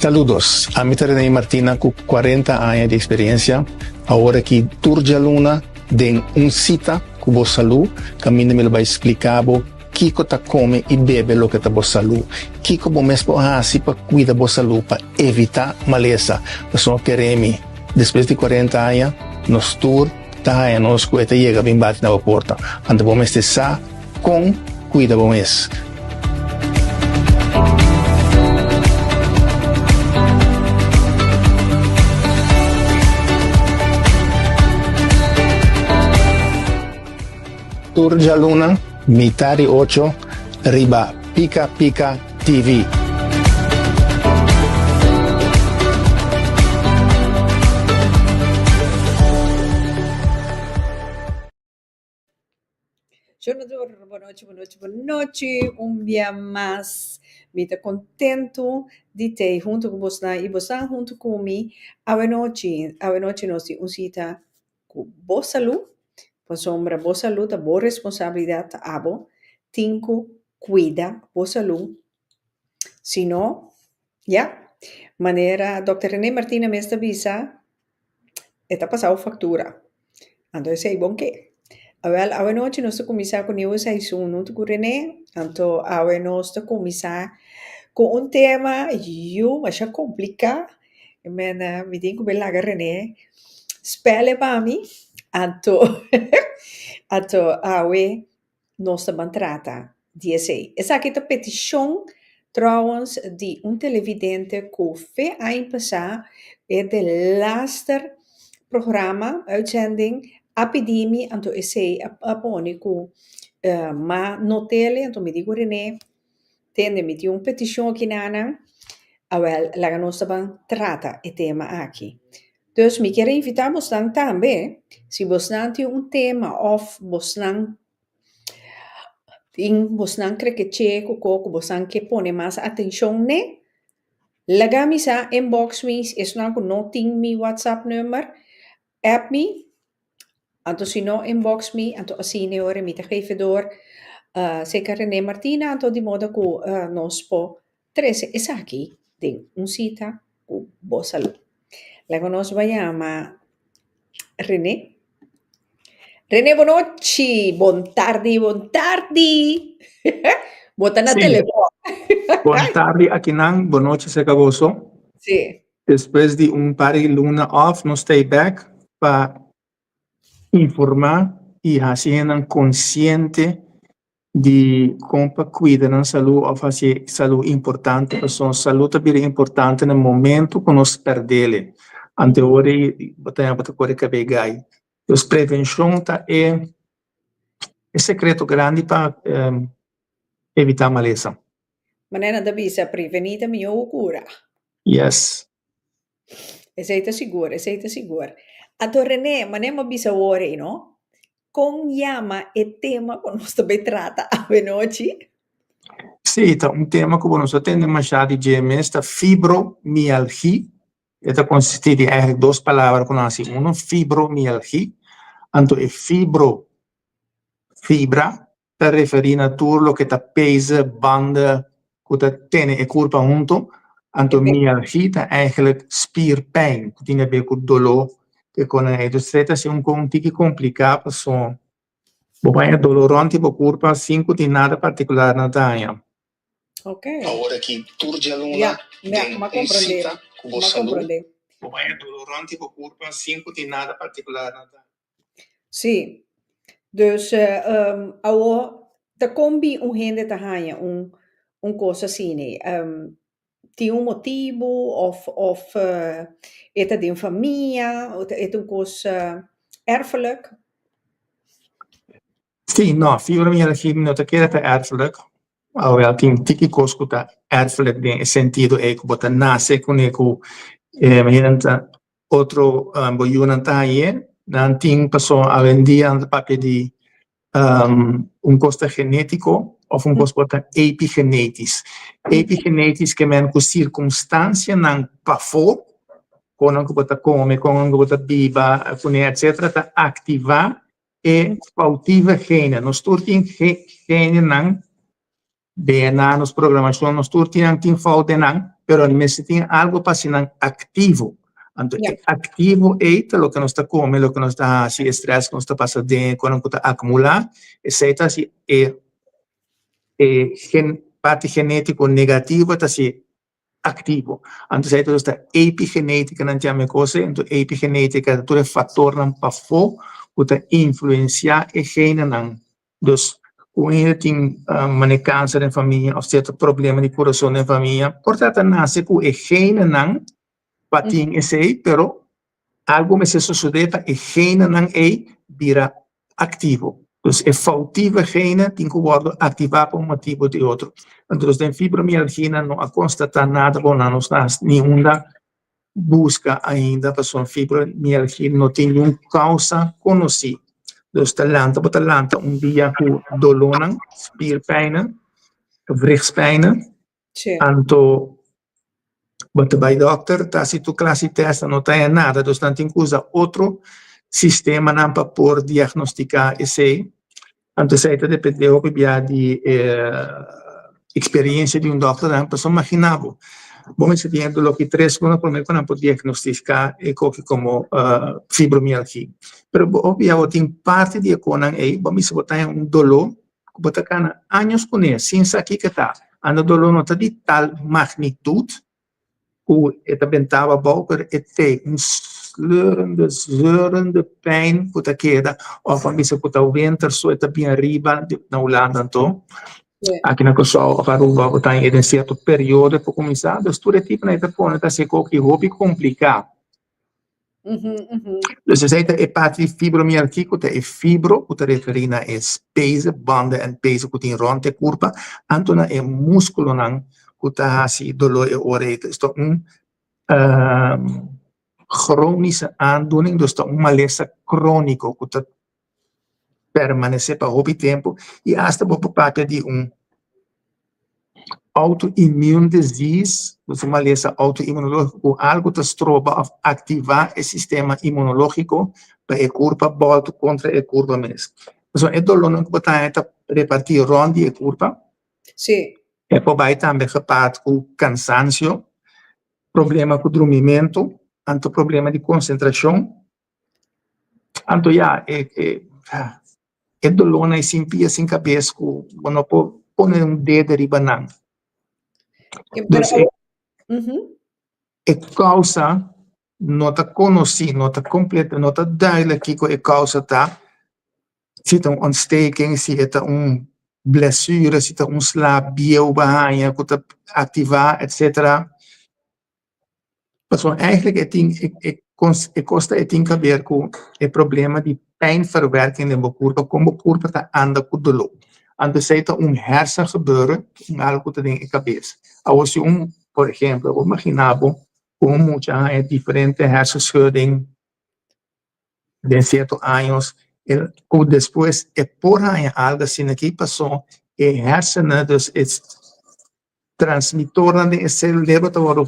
Saludos, a mí René Martina con 40 años de experiencia. Ahora aquí Turja Luna de un cita con vos salud, que a mí me lo va a explicar Kiko ta come e bebe lo que ta vos salud. Kiko bo mesmo assim para cuidar vos salud, para evitar maleza. Nós queremos, depois de 40 anos, nos tour, tá aí, nos coeta chega bem bate na porta. Ando bom estar com cuida bom es. Turja Luna, Mitari 8, Riba Pica Pica TV. Boa noite. Dia mais. Me está contento de ter junto com você e você junto comigo. A noite nós temos cita com boa saúde. Por sombra, boa saúde, a boa responsabilidade, abo. Tinco, cuida, boa saúde. Se não, maneira, Dr. René Martina me está avisa, está passando factura. Então, é bom que. A noite nós começar com o seisun, não com René. Então, nós começar com tema, mas é complicado. Me digo bem lá, René. Spelle para mim. Então, nós também trata de esse. Essa aqui é a petição, trouwens, de televidente que foi ano passado, é de laatste programa, uitzending, epidemie, então esse apone com ma notele, então me digo René, tende me di petição aqui nana, lá nós também trata o tema aqui. Dus me quero invitar você também, se você tem tema of você crê que checo coco você quer pôr mais atenção né? Laga-me sa inbox me, não com não tem meu WhatsApp nummer, app me, então se não inbox me, então assim ne hora me te geven door, zeker René Martina, então de modo que nós po trece é aqui, tem cita com boa saúde. Lago nós vayamos René. René, boa noite. Bom tarde. Bota na telefone. Boa tarde, aqui não. Boa noite, se acabou só. Sim. Depois de par de luna off, nós stay back para informar e fazer consciente de como cuidar da saúde ou fazer saúde importante, porque a saúde é importante no momento que nós perdemos. Ante hora, botamos a coisa que pegar. Então, prevenção é secreto grande para evitar maleza. Maneira da bisa prevenir a minha cura. Yes. Essa segura. A René, maneira bisa ore, no? Com llama e tema que nós também trata a noite. Sim, então, tema que nós temos já de GMS, a fibromialgia. Esta consiste de eigenlijk 2 palavras que nós temos. Fibromialgia. Então, é fibra, está referindo a tudo que está pesa, banda, que está tendo e corpo junto. Então, mialgia é eigenlijk spierpijn, que tem a ver com dolor. Que quando é trata-se tique complicado, porque é dolorante para o corpo, assim que tem nada particular na danha. Ok. Agora aqui, Turja Luna, ma comprender. É dolorante para o corpo, assim que tem nada particular na danha. Sim. Dus, da combi gente te ganha coisa assim, né? Tem motivo, of é de família, é coisa erfelijk? Sim, não, fibromialgia não te queda erfelijk. Alhoewel, tem tiki coisa que está erfelijk, no sentido é que você nasce com outro boiuna tá aí, não tem pessoa a vender no papel de coisa genético ou coisa epigenético. Epigenético que é com circunstância não passou, quando você come, quando você beba, etc., tá ativar e cautiva gene. Nós temos gene não DNA, nos programação, nós temos falta não pero se tiene algo para ser activo. Entonces, Yeah. activo es lo que nos está comiendo, lo que nos está así estrés, que nos está pasando de cuando está acumulado, es así, parte genético negativo está así activo. Entonces, aí está epigenética, não chama coisa, então epigenética, todo fator não para fo, que influenciar o gene não. Dus, o ele tem câncer na família, ou certo problema de coração na família, portanto, nasce com o gene não, para ter esse, pero algo me se sucede para o gene não vira ativo. Dus é faltiva gene tem que worden ativar por motivo de outro. Então, a fibromialgia não há constatado nada, bom, não está nenhuma busca ainda para sua fibromialgia, não tem nenhuma causa conhecida. Dus talanta dia com dolor, spierpijn, gewrichtspijn, Sim. anto, wat bij dokter, tá se tu classe testa não tem nada, dus dan tem que usar outro sistema não para por diagnosticar esse. Anto sei que depende de experiência de dokter, dan pessoa imaginava. Bom, se tem do que três quando por meio para diagnosticar e como fibromialgia. Pero obviamente tem parte de conan aí, vamos se botar dolor, botar cana anos com ele, sem saber que tá. Ando dolor não tá de tal magnitude, o bentava bom, pero tem zeurende pijn, que queda, ou vamos se botar o ventre, so está bem arriba, na Holanda, então. Aqui na Kosovo, Aruba, está em certo período para começar, então, tudo tipo de telefone está se qualquer hobby complicado. Dus é parte de fibromialgia, que é fibro, que refere a peso, banden en peso que tem rond de curva, então é músculo que está assim, dolor e orete. Isto é chronische aandoening, dus dat malesa chronico, que está permanece para hobby tempo, e hasta por parte de autoimmune disease, dus uma malesa autoimunológico, algo que estroba a ativar o sistema imunológico para a curva volta contra a curva mesmo. Então, é dolor não que está repartir rond a curva. Sim. É por aí também reparto com cansaço, problema com dormimento, tanto problema de concentração. Então, é dolor na simpia sem cabeça, que não pode pôr dedo arriba não. Dus causa não está conhecida, não está completa, não está duidelijk que a causa está. Se é ontsteking, se é blessure, se é slaapbeel behangen, que está ativar, etc. Mas eigenlijk tem que ver com o problema de pijnverwerking in de curva, como a curva está anda com dolor. Então, se é hersengebeuren, algo que tem na cabeça. Als je por exemplo, eu imaginava como muita diferente hersenschudding de certos anos, que depois por algo assim que passou, hersenen, dus het transmitor de esse cérebro te worden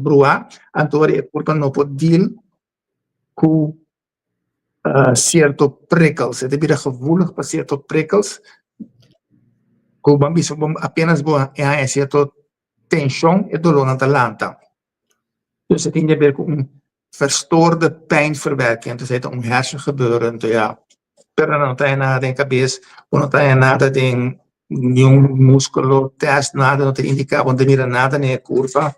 bruar, então a curva não pode deal com certos prikkels. Het is gevoelig para certos prikkels. Como apenas certa tensão e dolor na talanta. Dus het heeft te maken met verstoorde pijnverwerking. Dus het is hersengebeuren. Ja, per não tem nada em cabeça, não tem nada em nenhum músculo, teste nada, não tem indicado, não tem nada na curva.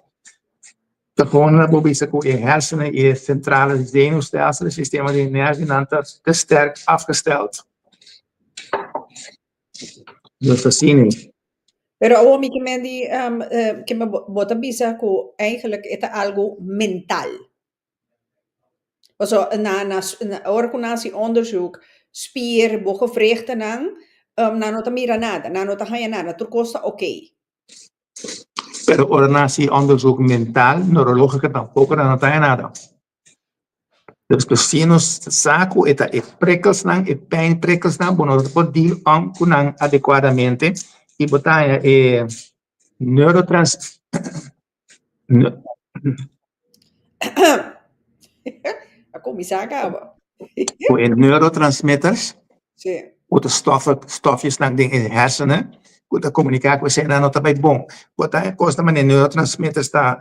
Gewoon hebben we com je hersenen, je centrale zenuwstelsel, het systeem de energie, te sterk afgesteld. Dus assim. Pero o mi que me bota bisa ko eigenlijk het algo mental. Also na organisatie-onderzoek spier gewrichten na nota mira nada, na nota haya nada, tu costa okay. Pero organisatie-onderzoek mental, neurologica tampoco no tem nada. Dus se nos saco eta prikkels pijnprikkels bueno, pode deal com adequadamente e botar neurotransmitters, Sim. ou de stofjes in de hersenen, kuta comunicar com você não tá bem bom. Kuta costa mané neurotransmitter está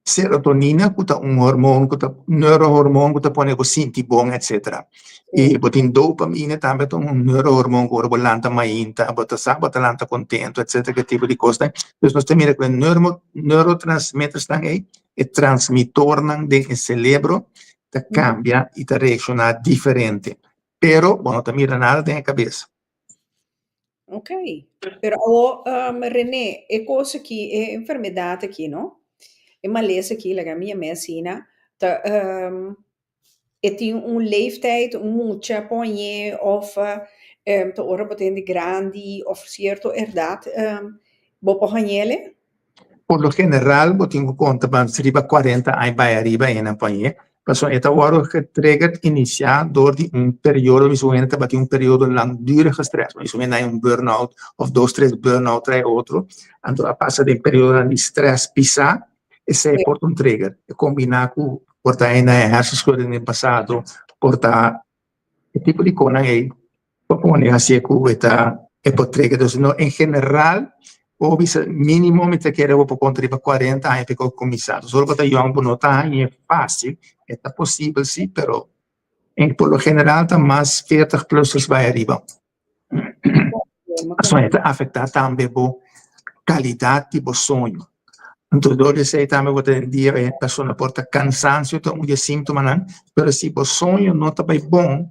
serotonina, kuta hormônio, kuta neurohormônio, kuta pone ko sinti bom, etc. E botin dopamina também neurohormônio que lanta mainta, bota lanta contento, etc. Que tipo de coisa. Então nós temos que neurotransmitters estão aí e transmitornam de cérebro te cambia e te reacciona diferente. Pero, bueno, te mira nada de cabeça. Ok. Pero, René, é coisa aqui, é enfermidade aqui, não? É maleza aqui, a minha medicina, tá, e tem leeftijd, mucha ponje, of te ora potente grande, of cierto edad, bopo hanele? Por lo general, botingo conta, vamos arriba 40 anos vai arriba em companhia. Mas esta hora que trigger inicia door die periode, misschien dat een periode langdurige stress. Misschien een burn-out of 2-3 burn-out trai outro. En dan passa de periode de stress pisar e sei por um trigger. E combinar com portar aí na hersenschudding no passado, portar e tipo de coisa aí. Propone assim com esta e por trigger. Então, no, em geral, o mínimo me te quero por conta de 40 anos para começar. Só para eu notar é fácil, é possível sim, pero por lo general está mais 40 plus vai arriba. Isso afeta também a qualidade do sonho. Então, eu sei também que hoje em dia a pessoa porta cansaço, tem sintomas, mas se o sonho não está bem bom,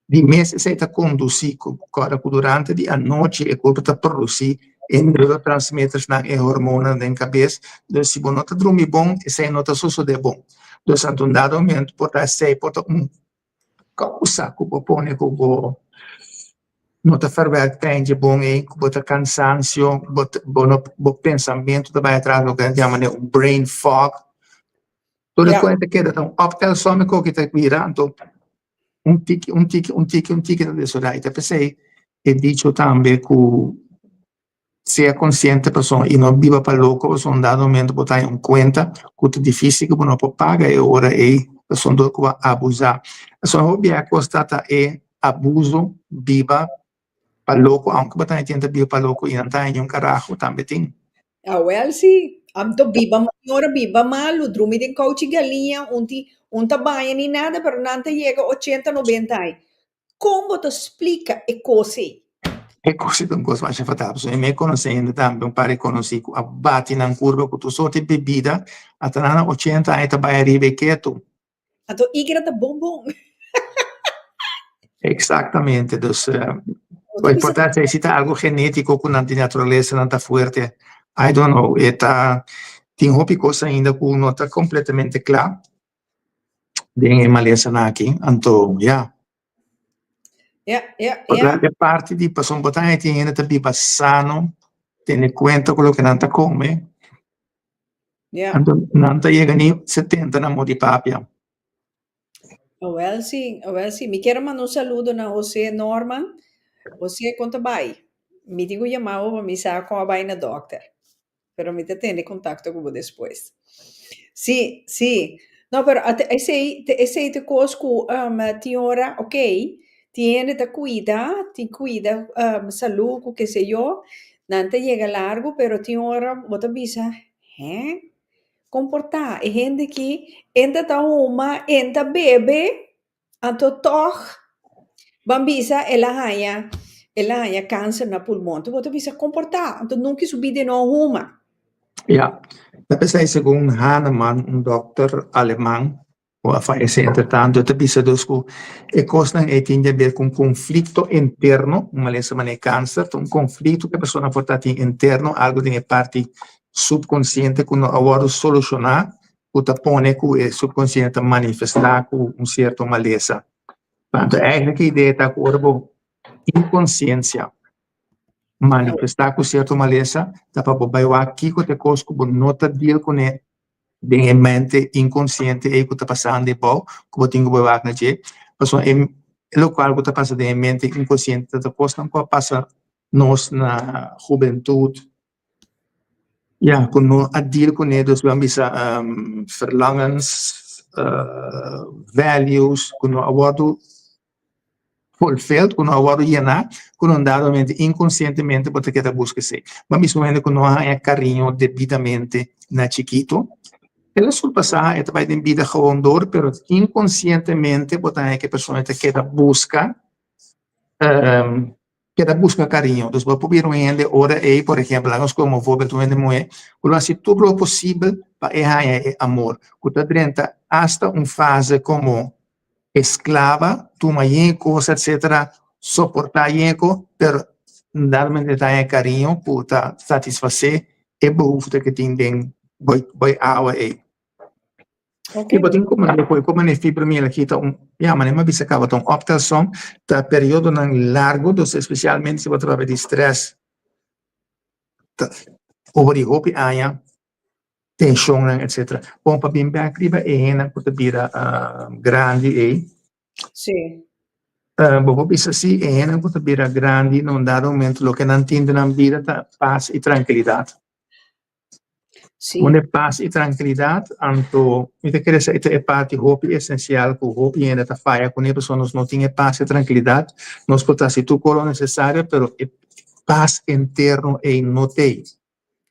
de mês você está conduzindo durante a noite e corpo está produzindo neurotransmitters na hormonas na cabeça. Então, se você não está dormindo bom, você não está sucedendo bom. Então, em um dado momento, pode ser causa que você põe que você não está fazendo bom, que você está cansaço, o pensamento vai atrás do que chamamos de brain fog. Toda coisa que é um optelsômico que está virando tique adesso dai, te pensei e dico também que se é consciente pessoa e não viva para louco, são dado momento botar em conta que é difícil que não pode pagar e ora é pessoa do que vai abusar. Só obvia constata é abuso viva para louco, aunque botar em tenta viva para louco e não tá em um carajo também tem. Ah, well, sim. Amto biba, senhora biba malo, drumi din coach galinha, un tabaia ni nada, pero nanta chega 80, 90 anos. Como tu explica e così? E così non cosa faccio fatto, e me conoscendo também un pare conosco, abbatti in curva con tu sorti bebida, a tanana 80 anni te vai arrivare che tu. A tu igra ta bom bom. Exactamente, dus, o importante è se c'è algo genetico con la naturaleza non sta forte, I don't know, e tem hobby cosa ainda che non sta completamente clar, den malesa aqui, anto, ja. Porque parte di persone potenti tiene da biba sano, tiene conto quello che non ta come. Non ta llega ni 70 na mo di papia. Well, sim, Me quero mandar saludo na você, Norman. Você conta bem. Me digo chamava para me saber como vai na doctor. Pero me te tiene contacto com você depois. Sim. Não, pero esse te cosco tiora, ok? Tiene te cuida salud, que sei eu. Não te chega largo, pero tiora, bota bisa, comportar. E gente que entra ta uma, entra bebe, anto toch, bambisa, ela hanya câncer na pulmão. Tu bota bisa comportar, anto nunca subir de no uma. Ja, dat is segundo Hahnemann, um doctor alemão, o fallece entretanto, e bisa dus ku e costan e tinha a ver com conflito interno, uma lesa mané câncer, um conflito que a pessoa portati interno, algo de parte subconsciente que não agora solucionar, o tapone que o subconsciente manifestar com certo maleza. Portanto, eigenlijk a ideia está com inconsciência manifestar com certo maleza, dá para bobar aqui com te cosco, nota deal com ele, bem em mente inconsciente e que está passando de bom, que tenho que bobar na je, pessoa é local que está passando em mente inconsciente, da coisa não passa nós na juventude. Ja, kunnen we deal kunnen, dus we hebben verlangens, values, kunnen we worden fulfilled, quando agora llenar, quando dadamente, inconscientemente, você quer buscar se. Mas mesmo ainda quando não há carinho devidamente na chiquito, ela surpassar, ela vai ter vida gewoon door, pero inconscientemente, você que a pessoa quer buscar, quer buscar carinho. Então, vou procurar ainda, ora aí, por exemplo, lá nós como voorbeeld, ainda moe, quando assim tudo o possível para é amor. Quando drenta hasta fase como esclava, toma coisa, etc., suportar pero darme detalhe carinho para satisfazer a behoefte que tem bij oude e. Okay. E botin como ne fibromialgia kita mas nem bisa acaba tão optação tá período não largo dos especialmente se você vai de stress tá over die hoop aya tensão etc. Bom para bem back riba e na puta bira grande e Sì. Bobo bisa si e na puta bira grande non dá momento lo que não entende na vida tá paz e tranquilidade. Sì. Onde paz e tranquilidade, anto, ita quer dizer, ita é parte hopi essencial que o hopi ainda tá falha com a pessoa não tinha paz e tranquilidade, nós podemos se tu colo necessário, pero paz interno e não tem.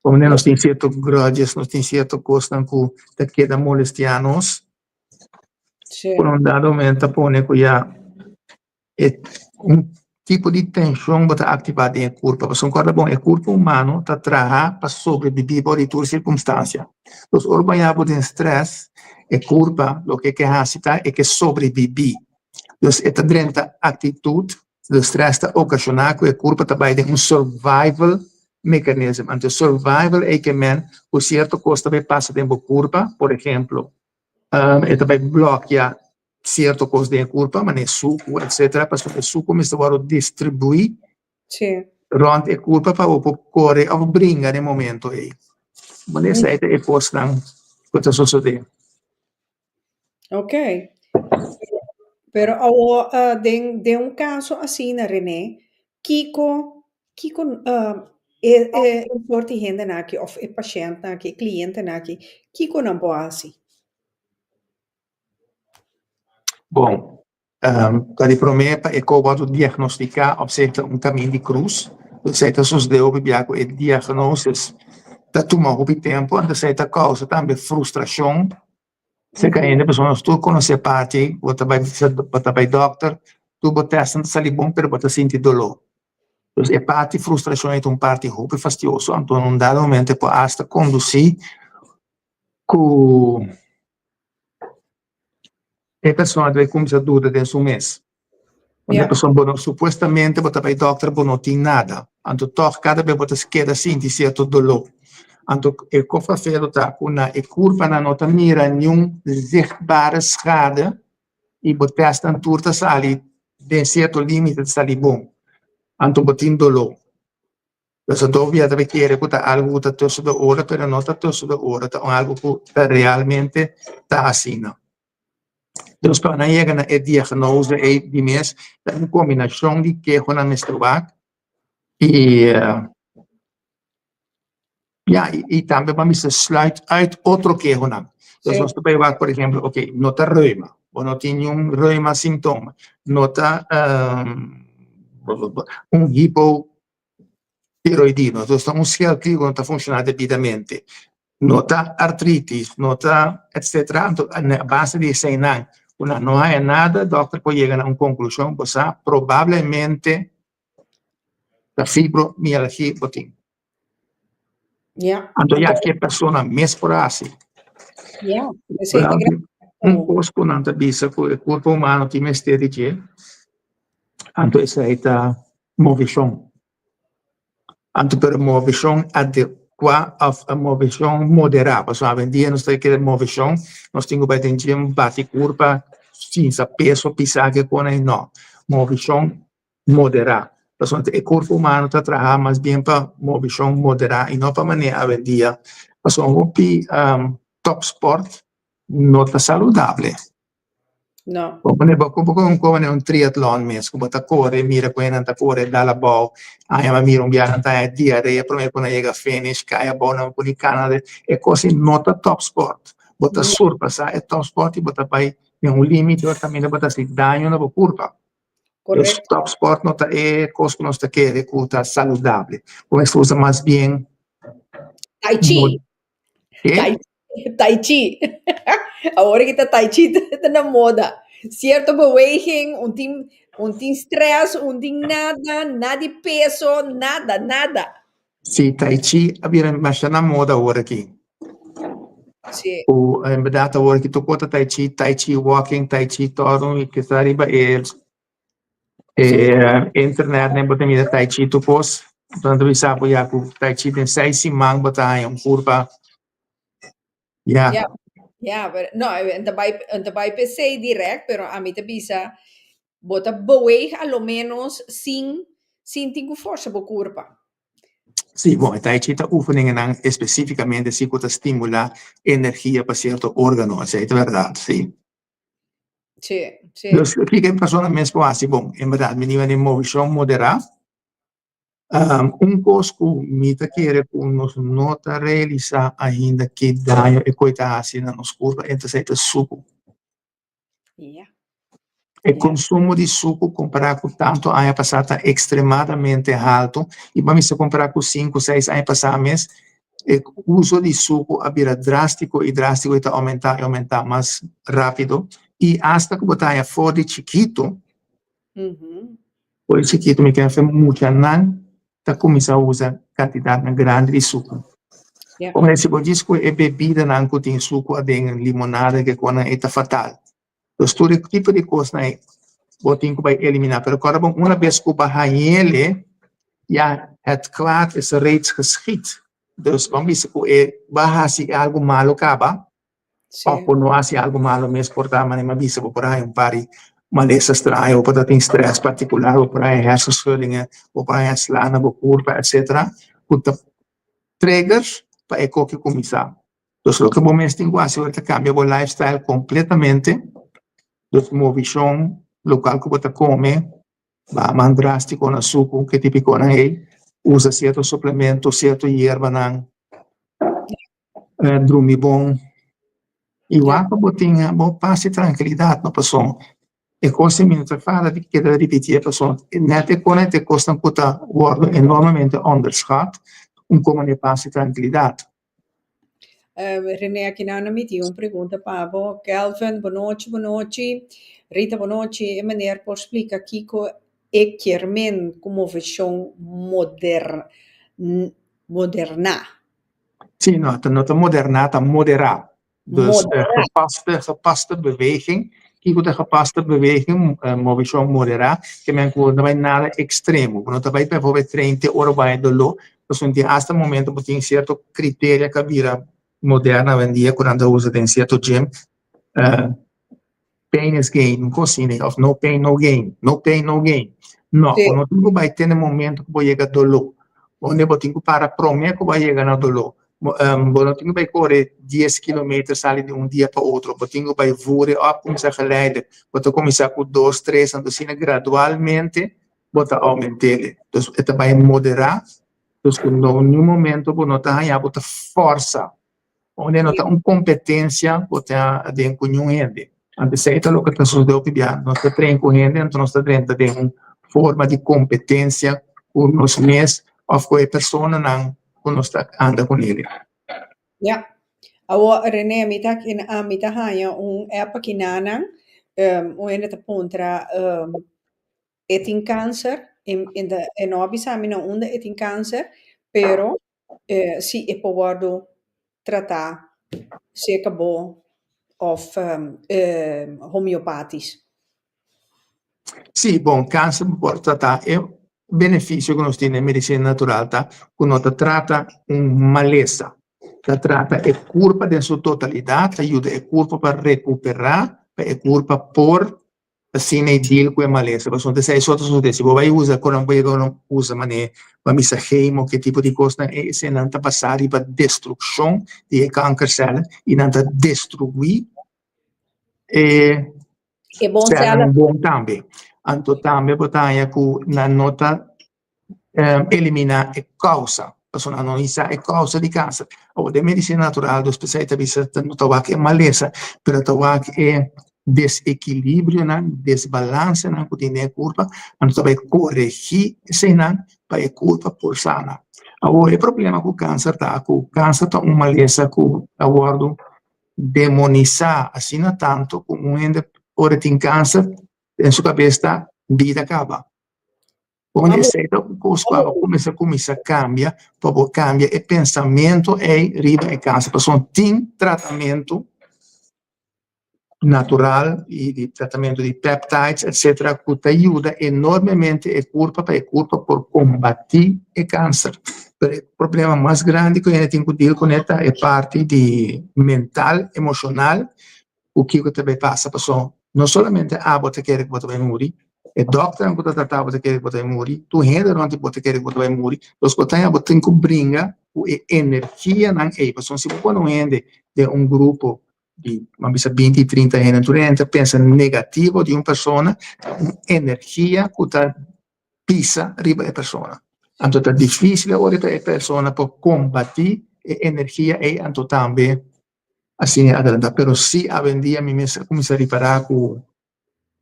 Como nós tem certo grudges, nós tem certo coisa que queda molestianos, Sì. por dado momento pone que já tipo de tensão que está ativada em corpo. Mas concorda bom, o corpo humano está trabalhando para sobreviver por toda circunstância. Então, orbanhado de estresse, o corpo, o que é necessita é que sobreviver. Então, esta drenta atitude, o estresse está ocasionado que o corpo também tem survival mecanismo. Então, survival é que o certo coisa vai passar dentro do corpo, por exemplo, e também bloqueia certo coisa de culpa, mas é suco, etc. Porque o suco começa a distribuir Sì. rond a culpa para o corre a brinca no momento aí. Mas essa é a coisa que está sucedendo. Ok. Pero de un caso assim, né, René, Kiko é soort gente naki, of é paciente naki, cliente naki, Kiko não pode assim. Bom, para prometa é que eu vou diagnosticar op zich caminho de cruz. Dat zij dat soms deel bij het diagnoses. Dat toen maar op het tempo, en dat zij dat causa também frustração. Se que ainda pessoas tu conhece parte, bota vai doctor, tu bota testa sali bom, pero bota senti dolor. Então, é parte frustração é parte roupa fastidioso, então num dado momento pode hasta conduzir com a pessoa deve começar a dúvida dentro do mês. Quando a pessoa bom, supostamente bota vai doctor, bom não tem nada. Então, toch cada vez bota se queda senti certo dolor. Então, o que faz tá com a curva na nota mira nenhum zichtbare schade e botar esta turta sali de certo limite sali bom. Então, botin dolor. Então, dovia deve querer que algo está tosse da hora, pero não está tosse da hora, tá algo que realmente está assim. Então, para não chegar na diagnose de mês, é uma combinação de que é na menstruar e também vamos sluit uit outro que é na. Então, nós também por exemplo, ok, não está reuma, ou não tem reuma sintoma, não está hipotiroidismo, então está ciático que não está funcionando devidamente, não está artritis, não está, etc. Então, na base de esse quando não há nada, o doutor pode chegar a uma conclusão, você provavelmente a fibromialgia botin. Então, já que a pessoa mesmo por assim. Coisa que não está bisa que o corpo humano tem mistério de, então essa é a movição. Então, para movição adequada, a movição moderada. Porque, hoje em dia, nós temos que movição, nós temos que ter bate curva, sem peso, pisar que com não. Movição moderada. Porque o corpo humano está trabalhando mais bem para movição moderada e não para maneira hoje em dia. Porque o top sport não está saudável. Não. Come triathlon mesmo, bota corre, mira quando anda corre, dá a bola, aí a mira viagem tá diarreia, para mim quando chega finish, cai a bola no Canadá, é coisa nota top sport. Bota surpassar é top sport e bota vai tem limite, também bota se danho na curva. Los correcto. top sport no está cosas no está que está saludable. Con eso usa más bien Tai Chi. Tai, ¿qué? tai Chi. Agora que tá Tai Chi tá na moda. Certa beweging, tem stress, tem nada, nada de peso, nada, nada. Sí, Tai Chi había más na moda ahora aquí. Sim. O in verdade agora que tu conta Tai Chi walking, Tai Chi todo e que está arriba internet né botar mira Tai Chi tu pos. Então vi sabe já que Tai Chi tem 6 simang botar um curva. Ja, Ja, ja, no, en daarbij per se direct, pero a mí te visa, bota beweeg a lo menos sin tengo força bo curva. sim, bom, Tai Chi tá oefeningen dan especificamente se que estimula energia para certo órgano, isso é verdade, sim. Sì, sì. Dus aqui que passou na minha situação, bom, em verdade, me nível de movição moderar. Costo mita querer que nos nota realizar ainda que danho e coita assim na nos curva entre certo suco. Ja, O ja. consumo de suco comparado com tanto ano passado extremadamente alto e vamos se comparar com 5, 6 anos passados, o uso de suco havia drástico e está aumentar e aumentar mais rápido e hasta que botar fora de chiquito, Uhum. por chiquito me quer fazer muita não, tá começar a usar quantidade grande de suco. Ja, Como se pode dizer que bebida não tem suco, tem limonada que quando é fatal. Então, todo tipo de coisa aí, botinho vai eliminar. Pero agora, uma vez que o ele, ja, het kwaad is reeds geschied. Dus vamos dizer que barra se algo malo acaba, ou sì. quando há algo malo mesmo por dar, mas visa por aí pari maleza estranho, ou para ter stress particular, ou para aí hersenschuddingen, ou para aí slana, ou curva, etc. Puta triggers para qualquer começar. Então, lo que vamos distinguir ahorita cambia o lifestyle completamente, dos movição local que você come, va más drástico na suco, que típico na usa certo suplemento, certo hierba nan, drumibon, e o Ja. água botinha, bom, passe tranquilidade na pessoa. E costa minuto fala di che da ripetere persone, nette conete costano puta guardo enormemente underschat, come ne passi tranquilidade. René aqui na miti, pergunta Pablo. Kelvin, boa noite. Rita, boa noite. E meneer, por explica aqui que quermen como versão moderna. Sì, no, nota modernata, moderat. Dus Moderna. gepaste beweging. Kijk de gepaste beweging, movição moderat, que men não vai nada extremo. Não vai bijvoorbeeld 30 ore bij de lo, dus in die eerste momento tem certo criteria que vira moderna vendia quando usa tem certo gym. Pain is gain, não consigo, of no pain, no gain, no pain, no gain. No, Sì, quando tu vai ter um momento que vai chegar dolo, onde você tem que para prometer que vai chegar na dolo. Você tem que correr 10 kilometros ali de dia para outro, você tem que voeren op om zich geleiden. Você começar com 2, 3, então assim gradualmente você aumentar. Então, это vai moderar. Então, no nenhum momento você não está aí, você força. Onde não está uma competência, você tem com nenhum gente. Antes é o que está sucedendo que nós está treinando com gente, então nós está treinando de uma forma de competência por nós mesmos, ou com a pessoa não quando está anda com ele. ja. Awo René, mita hanya app kinana, en het contra eating cancer, in de enobi samina onder eating cancer, pero si e powardo tratar se acabou of homeopathisch. Sì, bom, câncer pode tratar, é o benefício que nós temos na medicina natural, tá? Quando trata maleza, trata a curva em sua totalidade, ajuda a curva para recuperar, a curva por assim deal com a maleza. Mas onde sai só se você vai usar quando não usa mané, vamos dizer que tipo de coisa é se não tá passar para destruição de câncer célula e não tá destruir E bom se será ela bom também. Então, também botar na nota eliminar a causa. Persona analiza a causa di câncer. Ou de medicina natural, do especialista visa no tabaco é maleza, pero tabaco é desequilíbrio, desbalance que tem a culpa, então vai corrigir esse para a culpa por sana. Agora, o problema com o câncer tá uma lesa que abordo demonizar assim tanto como ainda ora tem câncer em sua cabeça, vida acaba. Quando Amor, esse começa a cambiar, porque cambia o pensamento e riba e câncer. A pessoa tem tratamento natural e de tratamento de peptides, etc., que te ajuda enormemente a culpa por combater o câncer. Pero o problema mais grande que a gente tem que lidar com é a parte de mental, emocional, o que também passa a pessoa. Não somente você quer que você vai morrer, o doctor que está você quer que você vai morrer, tu ainda não você quer que você vai morrer, os que tem que brincar a energia na pessoa. Se você não é de grupo de 20, 30 anos, tu pensa negativo de uma pessoa, energia que está pisa riba da pessoa. Então é difícil agora para a pessoa por combater a energia e então também assim adelante. Pero sí, hoje em dia, me começa a reparar que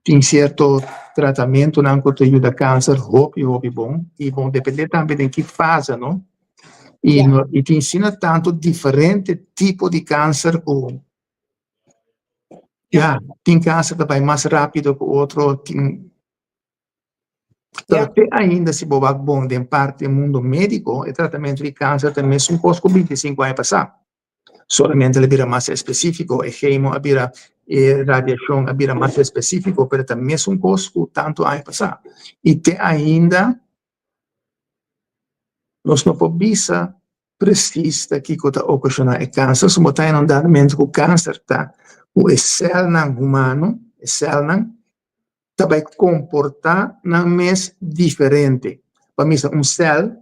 tem certo tratamento que te ajuda a câncer, bom, e bom, depende também de que fase, não? E, yeah. e te ensina tanto diferente tipo de câncer, tem câncer que vai mais rápido que o outro, até ainda se bobar bom, em parte do mundo médico, o tratamento de câncer também é um costo de 25 anos passar. Solamente ele vira mais específico, e queimo vira radiação vira mais específico, mas também é um custo tanto a passar. E te ainda, nós não podemos precisa que está ocasionando o câncer, se botar em andamento que o câncer está, o célula humano, a célula, vai comportar na mês diferente. Para mim, célula,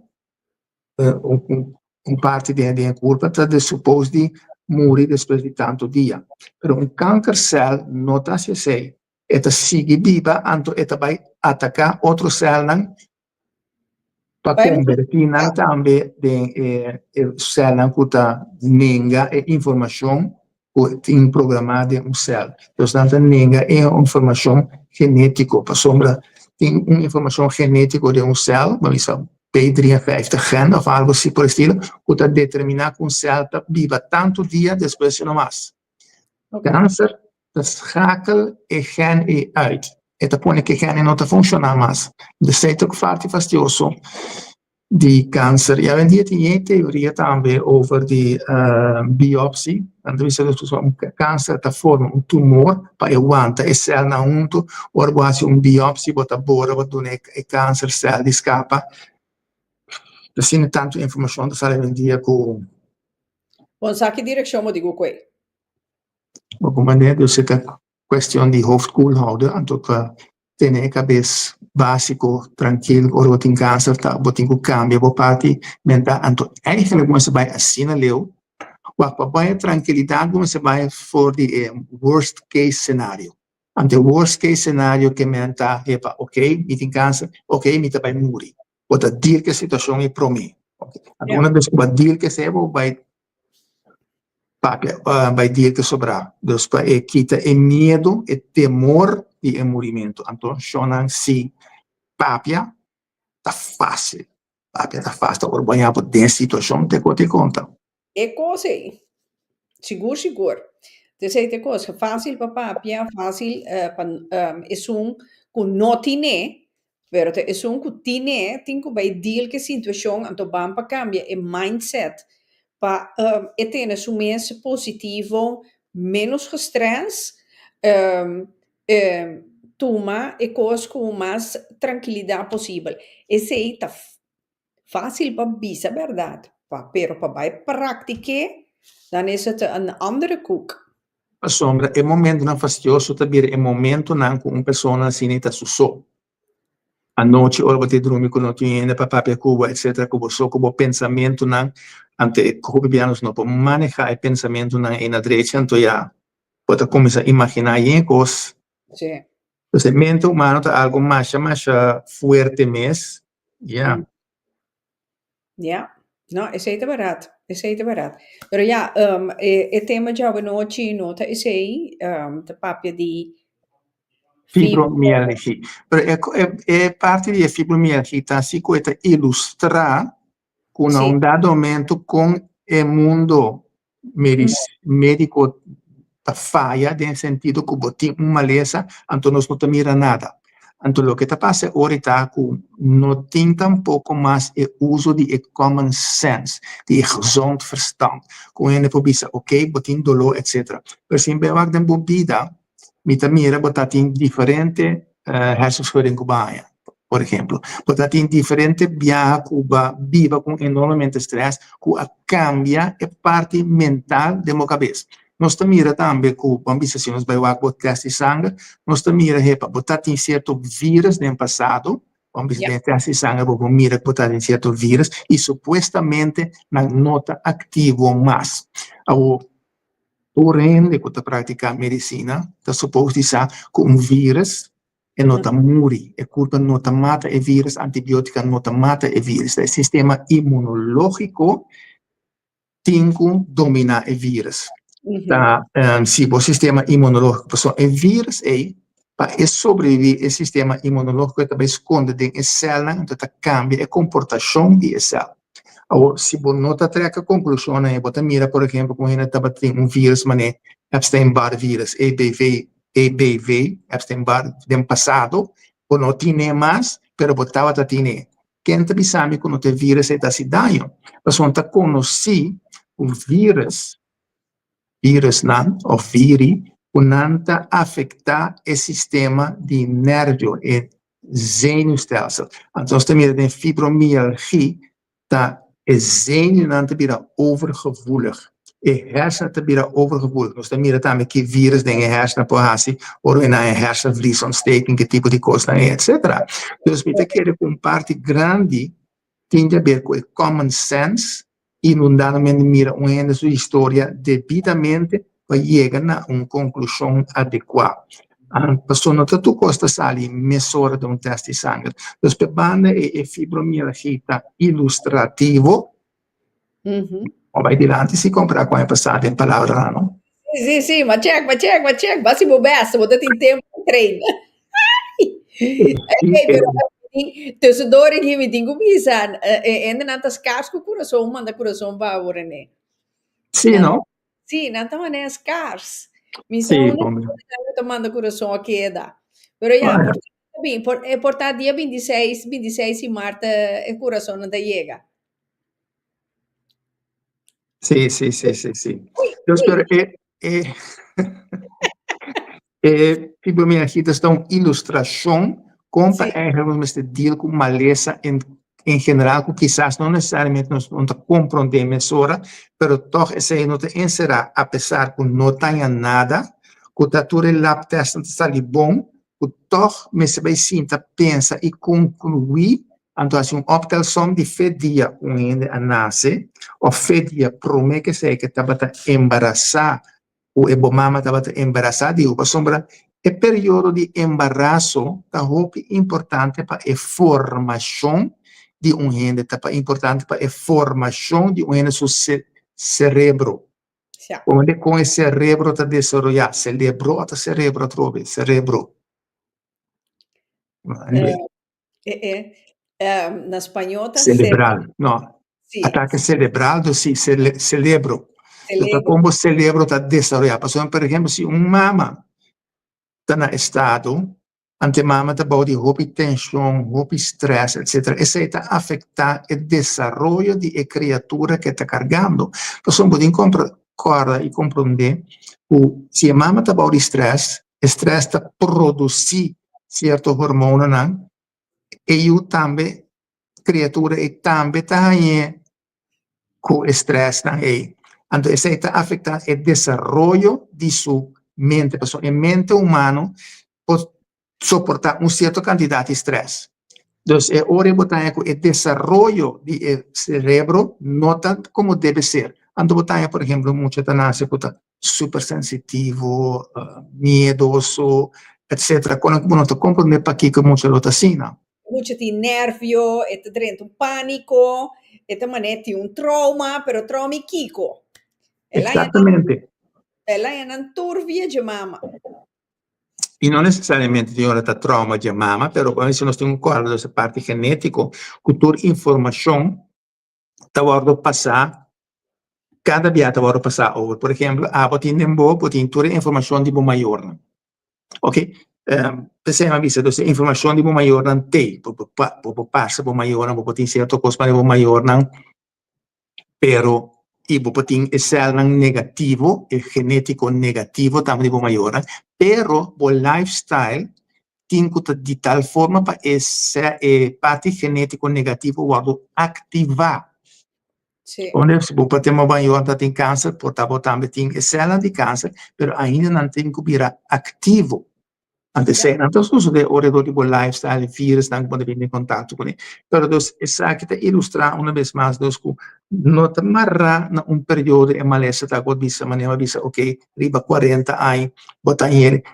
parte da culpa está de supor de morrer depois de tanto dia. Mas câncer cell não está assim. Ela sigue viva, então ela vai atacar outra célula para convertir também em célula que está nega a informação que tem programada em célula. Então, nega é informação genética. Para sombra, tem uma informação genética de célula, vamos dizer, P53 gen of algo assim por estilo, que está determinado que célula viva tanto dia depois de não mais. Câncer, schakelt o gen uit. Esta põe que o gen não está funcionando mais. De certo que parte fastidioso de câncer. E hoje em dia tem teoria também over de biopsia. Então, câncer está formando tumor para aguentar a célula na unto, ou quase biopsia, bota bora, bota o câncer, célula escapa. Assim, tanto informação da sala em dia com... Bom, sabe que direção eu digo que Como é, dus é questão de hoofd koel houden, en tot ter a cabeça básico, tranquilo, ou tem câncer, tá, botem que cambia, boa parte mental, então, eigenlijk você vai assim, leu, vai tranquilidade, você vai for the worst case scenario. Ante o worst case scenario que mental, epa, ok, me tem câncer, ok, me vai morrer. Bota dir que a situação é para mim. Então, uma vez que vai dir que se vai vai dir que sobrar. Dus quita o medo, o temor de morrimento. Então, chonan si papia, tá fácil. Papia tá fácil. Agora, banhar por dessa situação, te conta. é coisa aí. Seguro. Dus é coisa fácil para papia, fácil para é que não tem, pero é que tem que vai deal que situação, então vamos para cambiar o mindset para ter um mês positivo, menos estresse, toma e coisas com mais tranquilidade possível. Esse aí está fácil para bisa, verdade. Pero para vai praticar, dan is het een andere koek. A sombra, é momento não fastidioso, também é momento não com uma pessoa assim, está só. A noite, ora você dorme com não tinha para papel cuba, etc., com o pensamento não, ante como bianos não pode manejar o pensamento não na direita, então já pode começar a imaginar em coisas. Sim. Então, a mente humana está algo mais forte mesmo, Ja, não, é zeker barato. Isso aí é verdade. Pero ja, o tema de hoje nota é aí, de papel de fibra. Fibromialgia. Pero é parte de fibromialgia, tá? Assim, coisa ilustrar com Sim. um dado momento com o mundo médico falha, no sentido que botem uma maleza, então nós não mira nada. Então, o que está passando ahorita que não tem tampouco mais o uso de common sense, de gezond verstand. Com a gente pode dizer, ok, botem dolor, etc. Mas se bem que bebida, mita mira, botar tem diferente hersenschudding cubaia, por exemplo. Botar tem diferente viaja cuba, viva com enormemente estresse, que cambia a parte mental de uma cabeça. Nós mira também que quando se nós vai o teste de sangue, nós mira que botar tem certo vírus no passado, quando se teste de sangue, vamos mira que botar tem certo vírus e supostamente não nota ativo mais. Porém, quando está praticando medicina, está suposto dizer que vírus e nota muri, e culpa nota mata e vírus, antibiótica nota mata e vírus. O sistema imunológico tem que dominar o vírus. Se o sistema imunológico passou o vírus, para sobreviver, o sistema imunológico também esconde dentro da célula, então cambia a comportação da célula. Agora, se você não treca conclusão, você mira, por exemplo, como a gente tem vírus, mas é Epstein-Barr vírus, EBV, Epstein-Barr do passado, ou não tinha mais, mas você estava tendo. Quem também sabe que não tem vírus é da cidade. Mas você conhece o vírus não, ou vírus, que não afeta o sistema de nervo, e zenuwstelsel. Então, você mira de fibromialgia, é zenuw não te vira overgevoelig. E hersenen te vira overgevoelig. Nós mira também que vírus tem hersenen por assim, ou na hersenvliesontsteking, que tipo de coisa, etc. Então, você quer que parte grande tem a ver com common sense e não dá mira uma sua história devidamente para chegar a uma conclusão adequada. A pessoa não tu costa sali mesura de teste de sangue. Então, per banda e fibromialgia ilustrativo, vai adiante se comprar com a passada em palavra, não? Sim, mas check, vai se bobear, você tem tempo para treino. Tussendoor aqui me digo bisa, ainda não tas casco coração, manda coração para agora, né? Sim, não? Sim, não tá nem as cars. Sim, Então, bom. não manda coração aqui dá. Pero já, portar dia 26 de março, o coração não chega. Sim. Eu espero fibromialgia é uma ilustração como eigenlijk deal com maleza em geral, que quizás não necessariamente nós não compreendemos agora, mas toch esse não te encerrar, apesar que não tenha nada, que a tua lab test está ali bom, que toch você vai sinta, pensa e concluir, então assim, obtenção de fé dia a nasce, ou fé dia promete que sei que estava embaraçar, ou a mama estava embaraçada, e o sombra o período de embaraço é importante para a formação de gente, é importante para a formação de gente no cérebro. Onde com o cérebro está desenvolvendo, cérebro até cérebro, trobe, cérebro. Na espanhol tá cerebral, não. Sim. Ataque cerebral do cérebro. Então, como o cérebro está desenvolvendo. Por exemplo, se mama está no estado, ante mama está bom de roupa tensão, roupa estresse, etc. Isso está afetando o desenvolvimento de criatura que está carregando. Então, podem concordar e compreender que se a mama está bom de estresse está produzindo certo hormônio, não? E eu também, criatura, e também está com estresse, não é? Então, isso está afetando o desenvolvimento de sua mente. A mente humana pode suportar certa quantidade de estresse. Então, é hora de botar o desenvolvimento do cérebro não tanto como deve ser. Então, botar, por exemplo, muita tanância, super sensitivo, miedoso, etc. Quando não está compreendendo para que muita lota assim, não? Mucho de nervio, te drento pânico, esta maneira tem trauma, pero trauma e kiko. Exactamente. Ela é na turvia de mama. E não necessariamente tem hora trauma de mama, pero quando nós temos um quadro dessa parte genético, cultura informação, tá hora passar, cada dia tá hora passar over. Por exemplo, botin nembo, botin toda informação de bo maior. Ok? Pensei uma vez, então, informação de bo maior não tem, por passa bo maior, não botin certo coisa de bo maior, não, pero e botin é negativo, é genético negativo também de bo maior, pero o lifestyle tinha de tal forma para essa parte genético negativo o ativar. Sim. Onde se pode ter uma maior que tem câncer, portanto também tem célula de câncer, mas ainda não tem que virar ativo. Antes não então uso de orador de lifestyle, vírus, não pode vir em contato com ele. Mas essa aqui está ilustrar uma vez mais, que não te marra na período de malesa, tá com bisa, maneira bisa, ok, riba 40 anos, botar ele.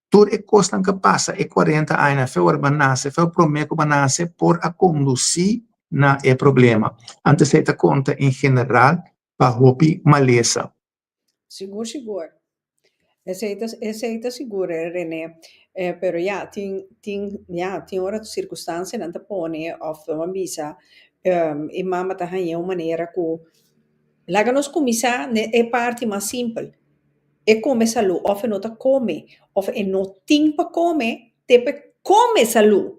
Tudo é coisa que passa, é 40 anos, foi o banase, foi o prometo banase por a conduzir na problema. Antes de conta em geral, para hobby malesa. Seguro. Essa seguro, René. Pero tem hora de circunstância não te põe, of uma bisa, e mama tá aí uma maneira que, lá nos começar, é parte mais simples. É comer saúde, ou não tá come, ou não tem para comer, tem para comer saúde.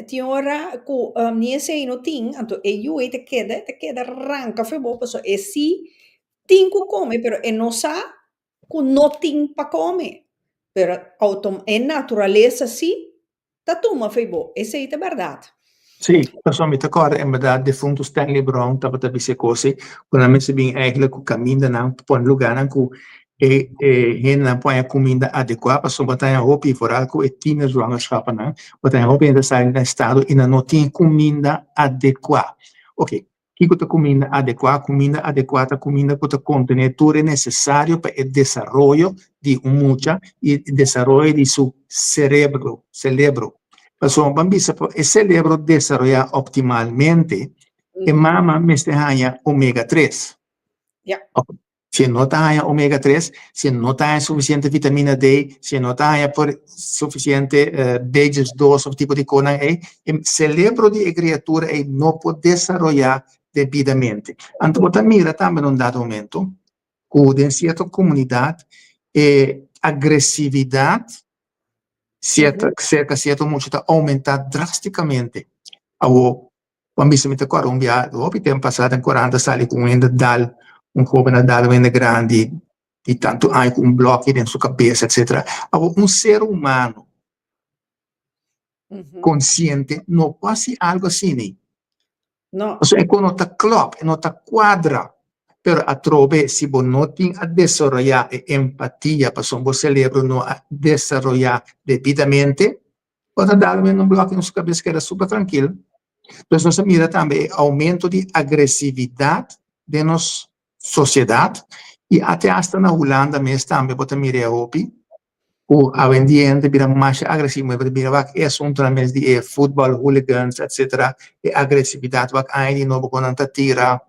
Tem hora que nem sei não tem, então eu te queda arranca, foi bom, pessoal, é sim, tem que comer, pero é não sabe que não tem para comer. Pero en naturaleza sim, tá toma foi bom, essa é a verdade. Sim, pessoalmente agora, em verdade, defunto Stanley Brown estava a dizer coisas, quando a gente vem eigenlijk o caminho não para um lugar em que não põe a comida adequada, para só botar a roupa e for algo, e tinha zwangerschap não, botar a roupa ainda sai no estado e não tem comida adequada. Ok, que a comida adequada, comida que contém tudo necessário para o desenvolvimento de mucha e desenvolvimento de seu cerebro. Pessoal, bambisa, o cérebro desarrolla optimalmente, e mama me haya omega 3. Yeah. Se não há omega 3, se não há suficiente vitamina D, se não há suficiente B2 ou tipo de coisa, o cérebro de criatura não pode desenvolver devidamente. Então, você mira também num dado momento, que em certa comunidade, agressividade, certo muito está aumentado drasticamente. Quando se mete agora o tempo passado em 40 sali com ainda dal jovem dal ainda grande e tanto há um bloco dentro da sua cabeça, etc. Ser humano consciente não pode ser algo assim. Não. Ou seja, quando está claro, não está quadra, pero a trove se você não tem a desenvolver empatia para o cérebro não desenvolver devidamente, pode dar um bloco na sua cabeça que era super tranquilo. Então, nós mira também aumento de agressividade de nossa sociedade e até hasta na Holanda mesmo também pode mirar hoje o ambiente vira mais agressivo, vira é assunto mesmo de futebol, hooligans, etc. E agressividade, vai aí de novo quando anda tira,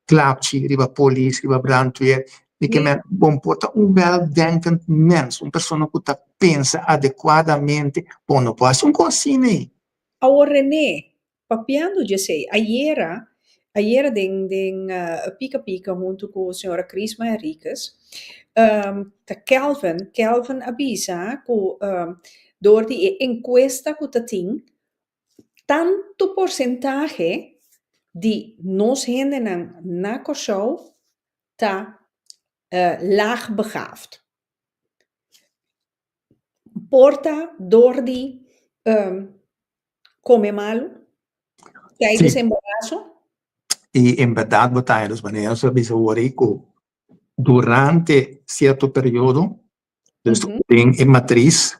clapci, riba polícia, riba brandweer, e que me comporta weldenkend mens, pessoa que pensa adequadamente, bom, não pode ser coisa Ao René, papiando de sei, ayer den pica junto com a senhora Crisma Henriques, tá Kelvin avisa que door die encuesta que tem, tanto porcentaje de nos gente na show tá laag begaafd. Porta door die come malo, tijdens embarazo. E em verdade, botar os maneiros que durante certo período, em matriz,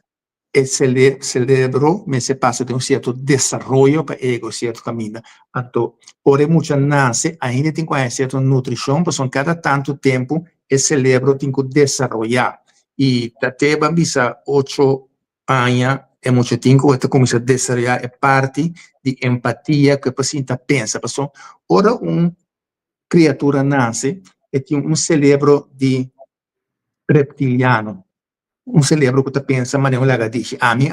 o cérebro se passa de certo desenvolvimento para ego, certo caminho. Então, ora muita nasce, ainda tem que certa nutrição, porque cada tanto tempo o cérebro tem que desenvolver. E até bambisa 8 anos, é muito tempo que começa a desarrollar a parte de empatia que o paciente pensa. Então, ora criatura nasce e tem cérebro de reptiliano. Cérebro que pensa, mas não lhe diz, ami.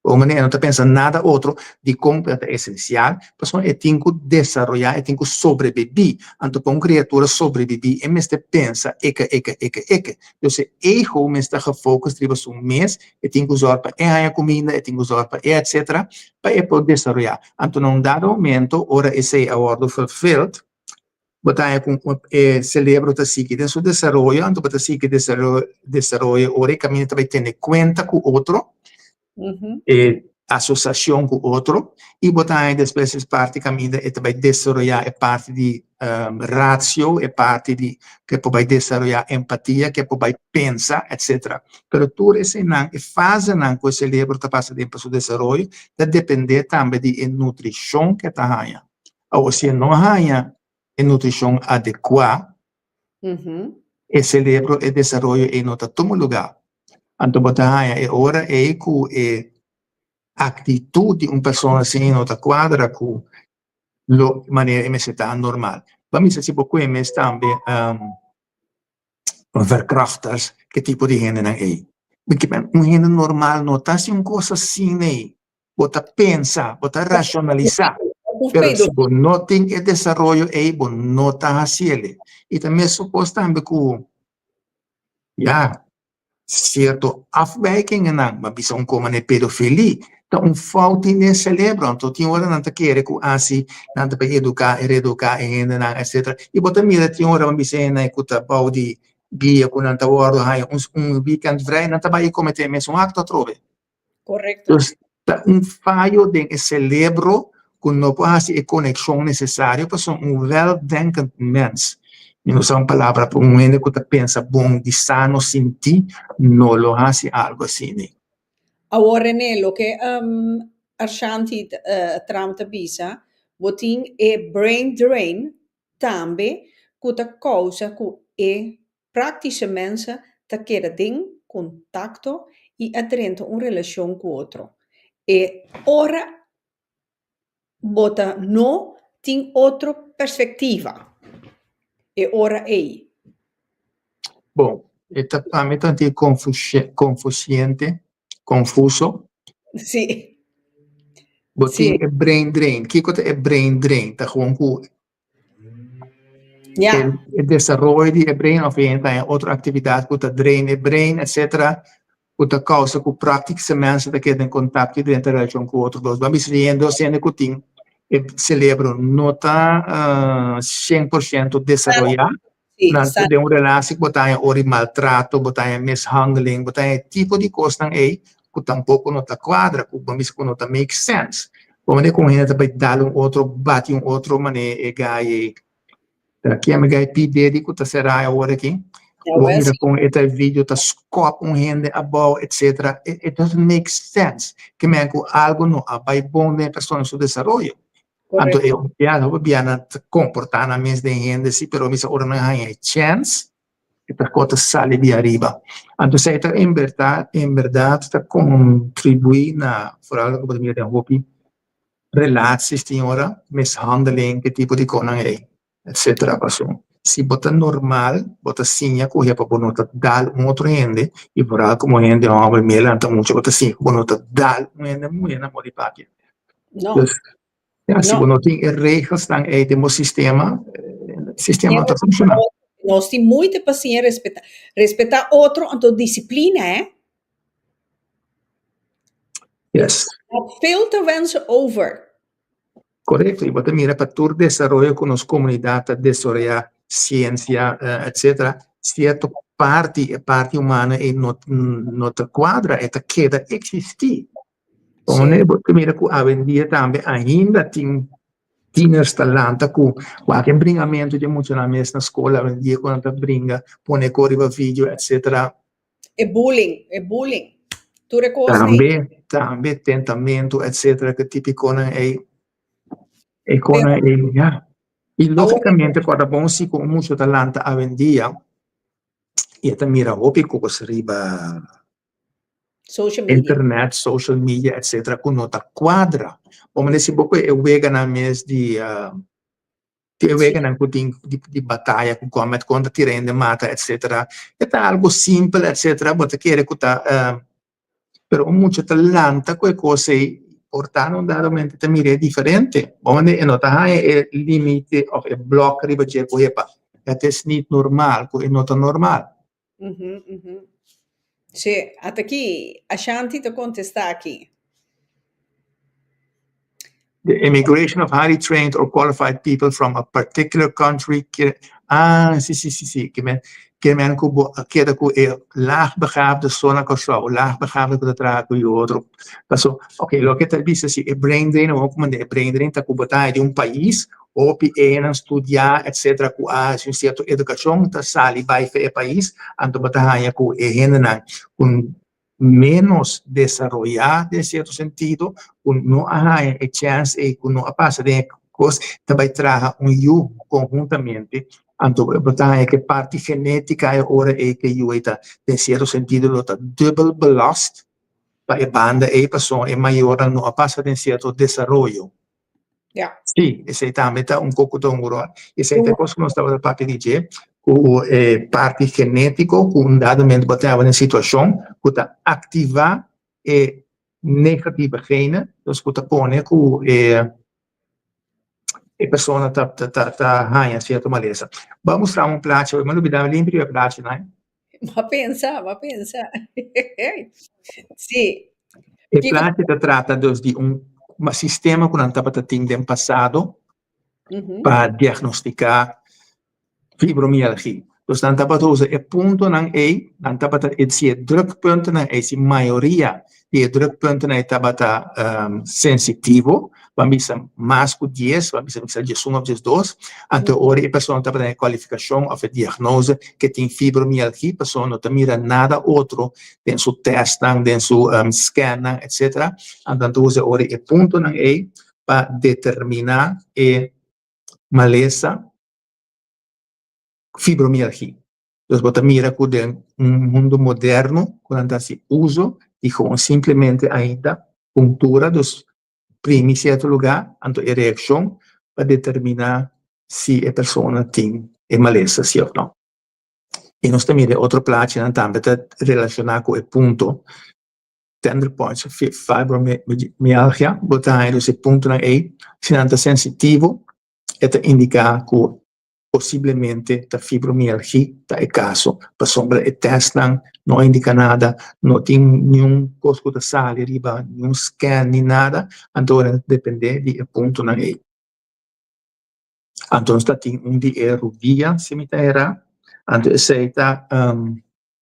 O maneira não pensa nada outro de como é essencial, então é tem que desenvolver, é tem que sobreviver. Então, para uma criatura sobreviver, é mesmo pensa, Então, se eu me está focus sobre mês, é tem que usar para a comida, é tem que usar para etc., para poder desenvolver. Então, num dado momento, ora esse acordo fulfilled, botar com o cérebro está seguindo em seu desenvolvimento, então botar seguir desenvolvimento, ora caminho também tem conta com o outro, associação com o outro, e botar aí depois parte caminho e também desenvolver a parte de ratio, a parte de que pode desenvolver empatia, que pode pensar, etc. Pero tudo esse não, a fase não que o cérebro está passando para o desenvolvimento, depende também de nutrição que está aí. Ou se não há a nutrição adequada, o cérebro e desenvolvimento em outro lugar. Então, botar aí, agora é que atitude de uma pessoa assim em outra quadra com de maneira está normal. Vamos dizer, tipo, que é também verkrachters, que tipo de gente é. Porque gente normal não está assim uma coisa assim, né? Bota pensar, bota racionalizar. Pero se você não tem o desenvolvimento aí, você não está fazendo. E também suposto também que, certo afwijking não, mas bisa como na pedofilia, então falta nesse cérebro, então tem hora não te quer que assim, não te para educar, reeducar, etc. E bota mira tem hora mas bisa na escuta pau de guia com não te hora hai weekend vrij, não te vai cometer mesmo acto trove. Correcto. Então fallo de cérebro que não pode a conexão necessária para weldenkend mens. E não são palavras para um ente que pensa bom, de sano, sentir, não lo hace algo assim. Agora, René, o que Ashanti tramta bisa, botin e brain drain também, que a causa que praktische mensen te queren ding, contacto e aderente uma relação com o outro. E ora, bota não tem outra perspectiva. E ora aí. Bom, a mim tanto confuso. Sim. Botin é brain drain. O que é brain drain? Tá gewoon o desenvolvimento do brain of outra atividade que drain o brain, etc. Que causa que praticamente se queda em contato dentro da relação com outros dois. Vamos vendo sendo que tem o cérebro não está 100% desenvolvido. Não tem uma relação que botar ori maltrato, botar mishandling, botar tipo de coisa aí que tampouco não está quadra, que vamos que não está make sense. Como é que a gente vai dar outro, bate outro maneira e gai aqui é gai pedir que tá será agora aqui. Vamos com este vídeo tá scope gente about etc. It doesn't make sense. Que me algo não vai bom na pessoa no seu desenvolvimento. Então, eu já comportamento de gente, sim, pero me ora não há chance que a coisa sale de arriba. Então, se em verdade, está contribuindo na, por algo que eu tenho hopi, relações, senhora, mishandling, que tipo de coisa é, etc. Se bota normal, bota sim, correr para botar dar outro gente, e por algo como gente, não vai me lançar muito, bota sim, botar dar gente, muito na modificação. Não. Se não tem regras, então aí temos sistema está funcionando. Nós temos muita paciência respeitar outro, então disciplina, Yes. Veel te wensen over. Correto, e você mira para todo desenvolvimento com as comunidades, desarrollar ciência, etc. Certa parte humana e não te quadra, e te queda existir. Então, você mira que hoje em dia também ainda tem talento com qualquer bringamento de muito na mesma escola, hoje em dia quando você brinca, põe corriva vídeo, etc. É bullying. Tu recordas também tentamento, etc. Que típico é e logicamente quando bom se com muito talento hoje em dia e até mira hopi que riba Social media. internet, social media, etc. Kung nota quadra. Om nesse pouco eu vega na mes de eu vega na kuting de batalha com comet contra tirende mata, etc. É algo simples, etc. Bota querer kuta pero mucho talanta qualche cosa portano andamente te mire differente. Onde e nota hai il limite of e block riba je ko epa. Het is niet normaal, ko e nota normal. Sì, até aqui, a Shanti te contestar aqui. The immigration of highly trained or qualified people from a particular country. Sì. Que men queda ku e laagbegaafde zona koso, laagbegaafde ko tra ku outro. Paso, okay, lo que tal visa si e brain drain o como de brain drain ta ku botai de país ou pi studiar, etc. ku un certo educação ta sali vai fe país, anto botai ku e henna un menos desarrollado en cierto sentido, no hay chance y no pasa de cosas que va a trabajar conjuntamente. Entonces, que parte genética ahora es que yo está en cierto sentido lo está double belast para banda y persona es mayor no pasa de cierto desarrollo. Ja. Sí, ese también está un poco de un grado. Ese es cosa que nos estaba de parte de parte genético, un dado momento botava na situação, que activa negativa gene, dus que pone que a pessoa tá ganha certa maleza. Vamos mostrar um plaatje, mas não me dá limpo o plaatje, né? Ma pensa. Sì. O plaatje trata dus de sistema que não estava tendo no passado para diagnosticar fibromialgia. Dus dan tapat usa e punto ng A, dan tapat si drukpunten ng A, si maioria di drukpunten ay tabata sensitivo, vambisa mas ku 10, vambisa misa 1 of 2, anto ori e persona tapat na qualificação of a diagnose que tem fibromialgia, persona não mira nada outro den su test den su scan, etc. Anto usa ori e punto ng A para determinar e maleza fibromialgia. Dus wat mira com um mundo moderno, quando se usa e com simplesmente ainda puntura dos primi certo lugar, anto a reação para determinar se a pessoa tem maleza, sim ou não. E nós também outro plaatje também relacionado com o ponto tender points fibromialgia, botar dus o ponto na E, se não está sensitivo, é indicar que possibilmente da fibromialgia da é caso, para sombra e testan, não indica nada, não tem nenhum cosco da sala, riba, nenhum scan, nem nada, então depende de ponto na E. Então está tem de erudía, se me era, então essa está,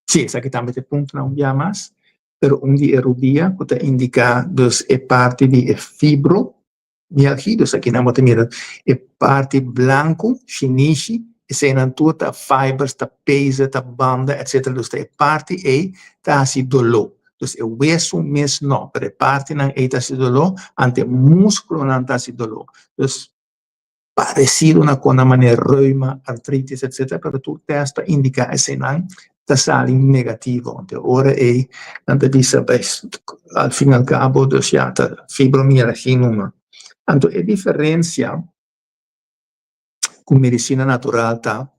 sim, essa aqui também tem ponto não dia mais, pero de erudía, que está indica dus é parte de fibro, mialgia, dus aqui não tem mira, é parte branco, chinese, e se não tudo fibers, tá peso, tá banda, etc. Dus é parte e tá assim dolor. Dus é osso mesmo não, pero é parte não é tá assim dolor, ante músculo não tá assim dolor. Dus parecido com a maneira reuma, artritis, etc. Pero tu testa indica esse não tá sali negativo. Então, ora é, não te visa, al fim e al cabo, dus ja, tá fibromialgia número. Então, a diferença com medicina natural, tá?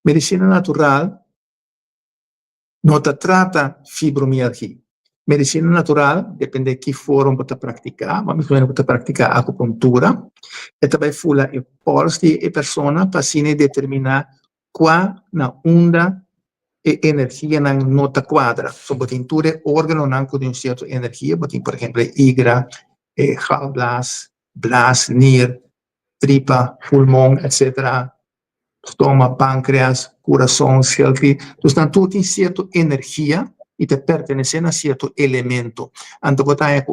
Medicina natural não trata fibromialgia. Medicina natural, depende de que forma você praticar, vamos você praticar acupuntura, e também fula o pulso de pessoa para assim determinar qual na onda e energia na nota quadra. So, botin tudo órgão não com certa energia, botin, por exemplo, hígado, galblaas, blaas, nier, tripa, pulmão, etc. Estômago, pâncreas, coração, schildklier. Dus dan tudo tem certa energia e te pertenece a certo elemento. Então, botar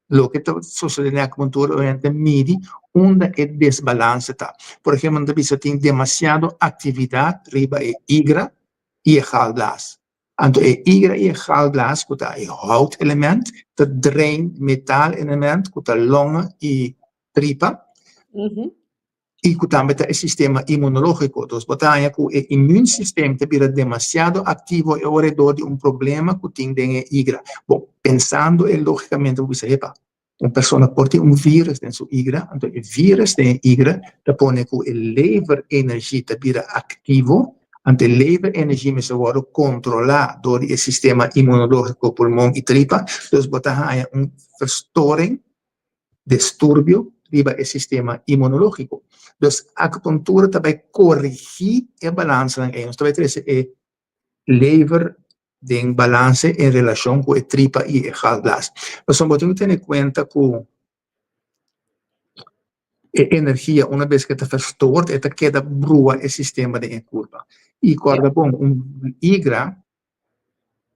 lo que sucede na acupuntura obviamente mide onde é desbalance tá. Por exemplo, você tem demasiado atividade riba e hígado e galblaas. Então, e hígado e galblaas, que tá e houtelement, te drain metal element, que tá longa e tripa. Y también el sistema inmunológico. Entonces, botanya que el inmunsistema te vira demasiado activo y alrededor de un problema que tiene en igra. Bueno, pensando lógicamente, você sepa, una persona porta un virus en su igra, entonces el virus de igra te pone que el lever energía te vira activo, ante el lever energía me se va a controlar door el sistema inmunológico, pulmón y tripa. Entonces, botanya un verstoring, disturbio, riba el sistema inmunológico. Dus acupuntura também corrigir a balança em ellos. Também tem esse lever de balance em relação com a tripa e a gallbladder. Mas só temos que ter em conta que a energia, uma vez que está verstoord, ela queda brua o sistema de curva. E corda bom, igra,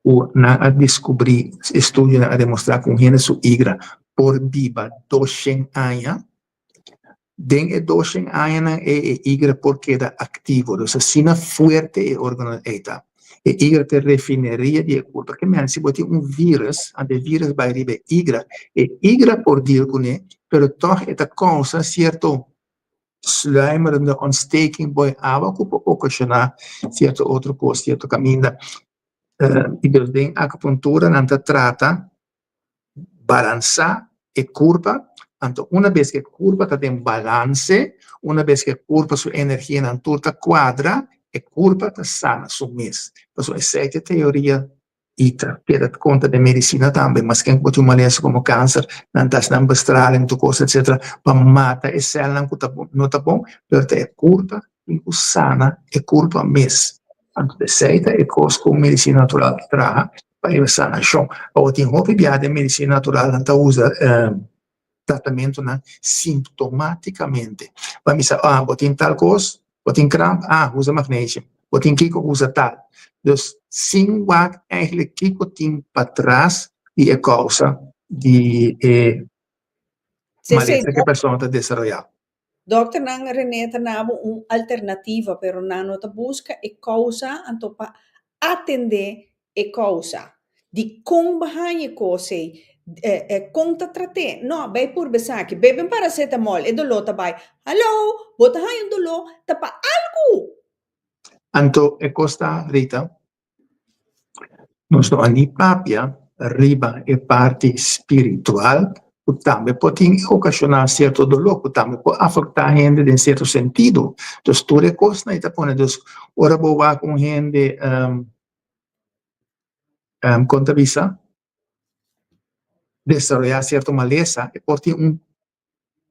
o na descobrir, estudo a demonstrar com gente su igra por viva 200 anos. Den é 200 anos e igra por queda activo, dus sina fuerte e órgano eta. E igra te refineria de curva, porque man, se botar vírus, ante vírus vai ribe igra, e igra por dir kune, pero toch eta causa certo sluimerende ontsteking bij água que pode ocasionar certo outro coisa, certo caminho. E dus den acupuntura não trata balançar e curva. Então, uma vez que a curva está em balance, uma vez que a curva, sua energia na torta quadra, a curva está sana, sumisa. Então, essa é a teoria ITA, que dá conta da medicina também, mas quem pode uma doença como câncer, não está na bestraling, coisa, etc., para matar a célula não está bom, mas a curva é sana, a curva mesmo. Então, essa é a coisa que a medicina natural traz para a sanação. Ou tem roupa de medicina natural, não usa tratamento sintomaticamente. Vamos dizer, botin tal coisa, botin cramp, usa magnésio, botin kiko, usa tal. Dus, sim, wat eigenlijk kiko tem para trás e a causa de malattia que a pessoa está desenvolvendo. Dokter nang Renata nabo alternativa, pero nano ta busca e causa anto pa atender e causa. Di kong bahanya ko sei kung tatrate, no, bay por besaki, beben paracetamol, e dolo tabay, hello, bota yung dolo, tapa algo. Anto, e costa, Rita, nostro anipapia, riba e parte spiritual, que também pode ocasionar certo dolor, que também pode afetar a gente em certo sentido. Então, tudo é coisa, e tá pondo, ora boa com gente contabiliza, desarrollar cierta maleza, porque una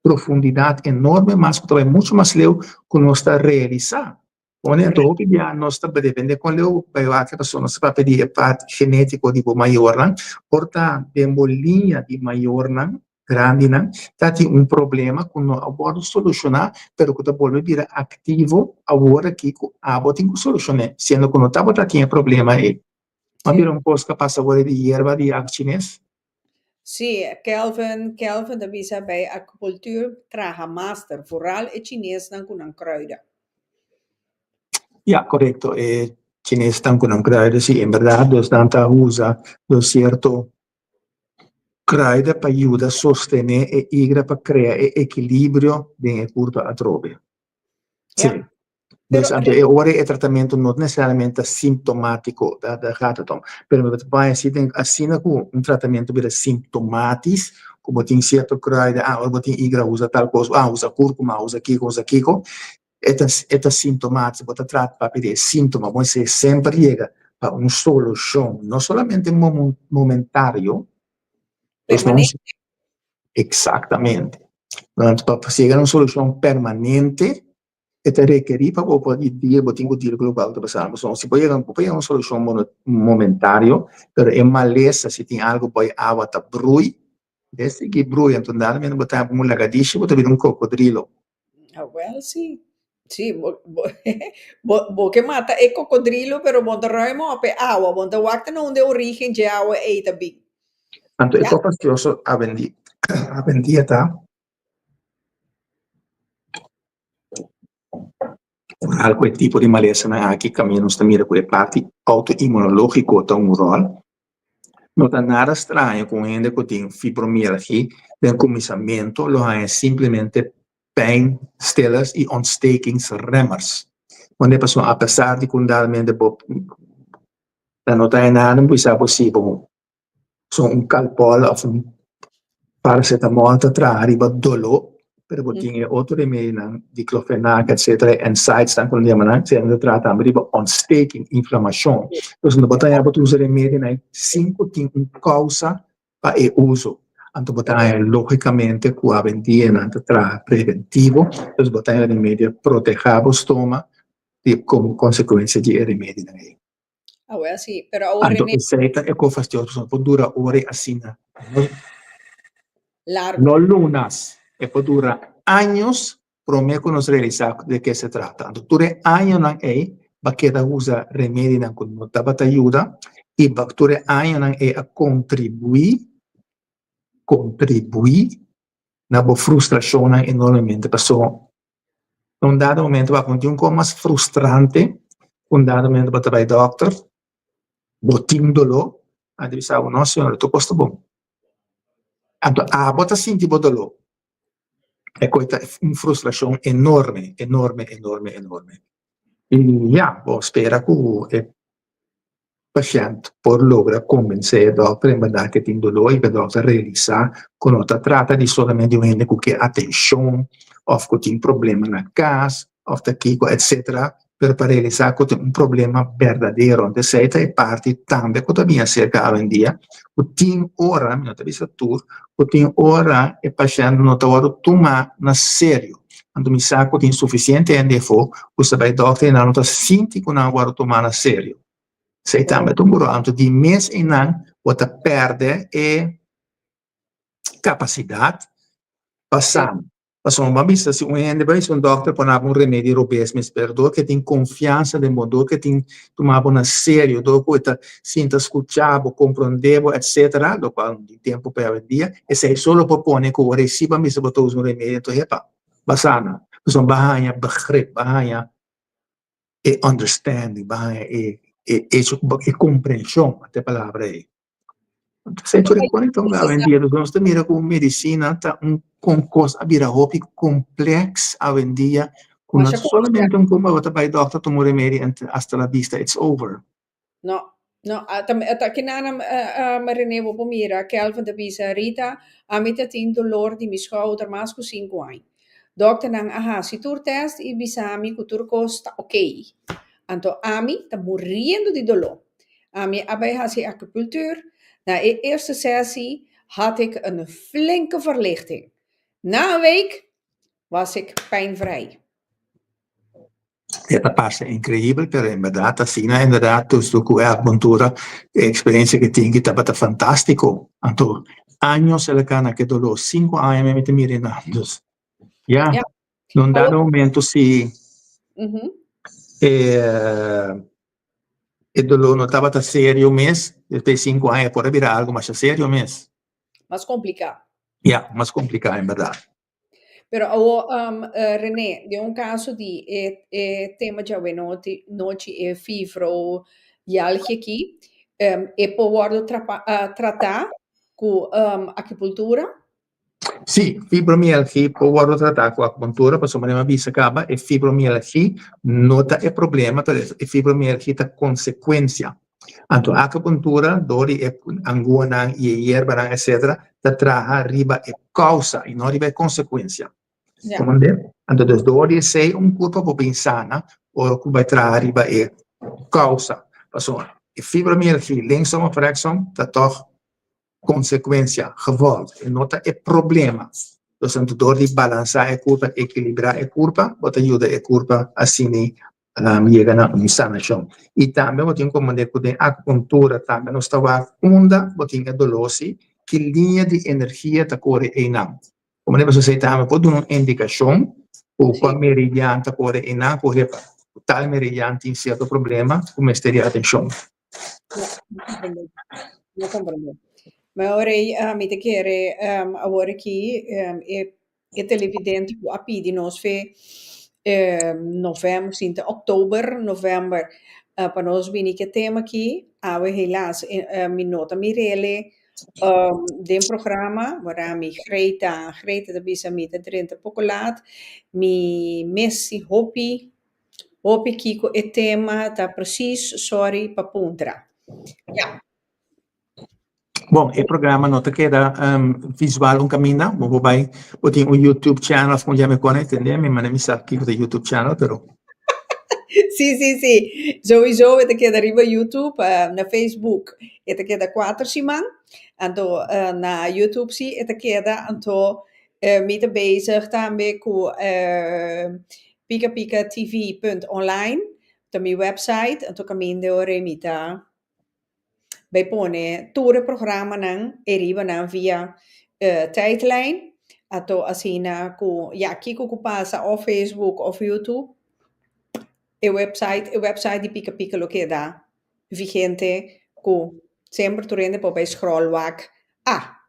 profundidad enorme, más todavía mucho más leo que no está realizado. Pone todo que ya no está depende con leo, pero a que persona se va a pedir parte genético tipo mayor, porta de línea de mayor, grande, tati un problema que no aborda solucionar, pero que te vuelve a vir activo ahora que abo tem que solucionar, sendo que no estaba tinha problema aí. A ver un poco capaz ahora de hierba de chinês. Sí, Kelvin de visa bij acupuntuur traga master, vooral het Chinees dan kunnen kruiden. Ja, correcto. Chinês estão com kruiden, sim, em verdade, dus tanta usa do certo kruiden para ajudar a sostener e igra para criar equilíbrio de curva atrobe. Sim. Dus agora o tratamento não necessariamente sintomático da gatatom, mas vai assim com um tratamento vira sintomático, como tem certo kruiden, agora tem igra usa tal coisa, usa cúrcuma, usa kiko, é sintomático, você trata para pedir sintoma, você sempre chega para uma solução, não somente momentário, Permanente. Exatamente. Para chegar a uma solução permanente, te requerir para poder dir, botinho dir global de passar, mas se pode uma solução momentária, pero é maleza se tem algo para água tá brui, desde que brui, então nada menos botar um lagartixa, botar um cocodrilo. Well, sí. Sí, que mata é cocodrilo, pero bonta roimo ape agua, bonta wakta no de origen de agua e tabi. Tanto é capacioso a vendia, tá? Algo tipo de maleza na aqui caminho está mira com a parte autoimunológico tá um rol. Não está nada estranho com gente que tem fibromialgia, tem comissamento, lo é simplesmente pijnstillers y ontstekingsremmers. Wanneer persoon, a pesar de que de Bob, dan nota en nada, pues es posible. Un calpol of un paracetamol te trae arriba dolor, pero tiene otro remedio, diclofenac, etcétera, en sites están con el se trata arriba ontsteking, inflamación. Entonces, no botella para usar remedio, hay 5 causa para el uso. Anto botella, lógicamente, cuando vendía en trae preventivo, entonces botella remedio proteger o estoma como consecuencia de remedio. Ah, well, sí, pero ahora Anto, René, receita é fastidioso, por dura ore assim, largo. no lunas, pode durar anos para me realizar de que se trata. Anto, dure anos não é, para que usa remédio não quando não te ajuda, e para dure anos não é a contribuir na boa frustração enormemente. Pessoal, num dado momento vai continuar com mais frustrante, dado momento para trabalhar doctor, botim dolor, a dizer, não senhor, estou posto bom. A bota senti dolor. É coisa, uma frustração enorme, enorme, enorme, enorme. E já, bom, espera que o paciente por logra convencer o doutor em verdade que tem dolor e o doutor realizar que não trata de somente um ende que atenção, ou que tem problema na casa, ou que etc. Para realizar que tem problema verdadeiro, onde se é parte também que também acerca hoje em dia, que tem hora, não te avisa tu, que tem hora e paciente não está hora tomar na sério. Quando me saco tem suficiente ende for, você vai doutor não está sentindo que não hora tomar na sério. Sei também durante de mês em ano, você perde a capacidade passando. Passando uma vez, se um ende vai um doctor para um remédio robês, mas perdoa que tem confiança de modo que tem tomar na sério, do que você sinta escuchado, compreendeu, etc. Do qual de tempo para o dia, e se só propõe que o receba, mas você usa um remédio, então é passando. Então, bahaya, begrip, bahaya, e understanding, bahaya, e compreensão, até palavra aí. Sento então, hoje em dia, nós mira com medicina, tá com coisa, vira hobby complexo, hoje em dia, com Mas já solamente como você vai doctor, tomar remédio, hasta la vista, it's over. no, no, kinana marinevo pomira, che al van de bisa Rita, a mita tin dolor di mi schouder mas ku 5 anni. Dokter nang aha, si tur test i bisami ku tur costa ok. Anto ami ta morrendo di dolor. Ami abai hasi acupunctuur. Na de eerste sessie had ik een flinke verlichting. Na een week was ik pijnvrij. Esta parte é incrível, pero em verdade, assim, em verdade, tu com a aventura, a experiência que tinha, estava fantástico. Então, anos ela cana que dolor, 5 anos me te mirando. Já, Ja, num dado momento, se mhm. o dolor não estava tão sério mesmo, depois de 5 anos pode virar algo mais sério mesmo. Was complicado. Já, mais complicado, em verdade. Pero René, de un caso di tema già noti e fibro algi aqui, e può tratar con acupuntura? Sì, fibromialgia può trattare con acupuntura, possiamo dire che acaba e fibromialgia nota è problema, e fibromialgia è conseguenza. Anto acupuntura, dori e anguna, e erba, eccetera, da traha riba e causa, e non riba e conseguenza. Ja. Come dire? Anto des dori sei un corpo po pensana, o come traha riba e causa. Passone, e fibromialgia, linksom of rechtsom, dat toch consequência, revolta, e nota é problema. Portanto, dor de balançar a curva, equilibrar a curva, bota ajuda a curva assim, chega na sanação. E também, eu tenho como dizer que a acupuntura também não estava onda, eu tinha dolorosi, que linha de energia está corre em não. Como você sei também, pode dar uma indicação, ou qual meridiano está corre em não, corre tal meridiano tem certo problema, como estaria atenção. Não compreendo. Mas ora, mi te chiede, agora aqui, e televidente, a pidi nos fe, novembro, sinta oktober, november, para nós vini que tema aqui, helaas, mi nota Mirele, de programa, waar mi Greta de bisa mi te drenta poco laat, mi messi hopi kiko e tema tá precies sorry pa puntra. Ja, Bom, o programa não te queda visual caminho, mas vai botar YouTube channel, como já me conhece, entendeu? Me manda me sabe que o YouTube channel, pero sì. Sowieso het ik arriba YouTube, na Facebook, het ik da 4 simang. Anto na YouTube zie het ik da anto met bezig daarmee ku pikapikatv.online, de mijn website, anto kamindo remita. Bij pone toere programma nang eriba nang via tijdlijn. Anto asina ku ja kiko ku pasa of Facebook of YouTube. E website di Pica Pica lo que dá vigente com sempre tu rende para scroll wak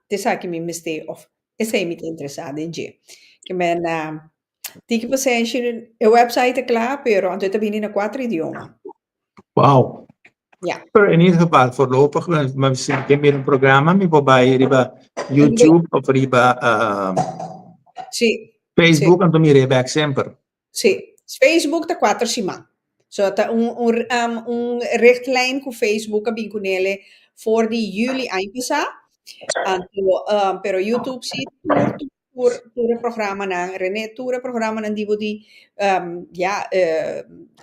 dessa que me mistake of essa é muito interessada em dia que men tiki paciência e website é claro pero antes tá vindo na 4 idiomas wow. ja Pero in ieder geval, voorlopig, maar we hebben een programma, we hebben riba YouTube of riba sì Facebook, en dan meer back sempre. sì Facebook tá 4 semana so tá richtlijn com Facebook a binkunele voor die juli eindpasa pero YouTube zie tour programma na René tour programma na die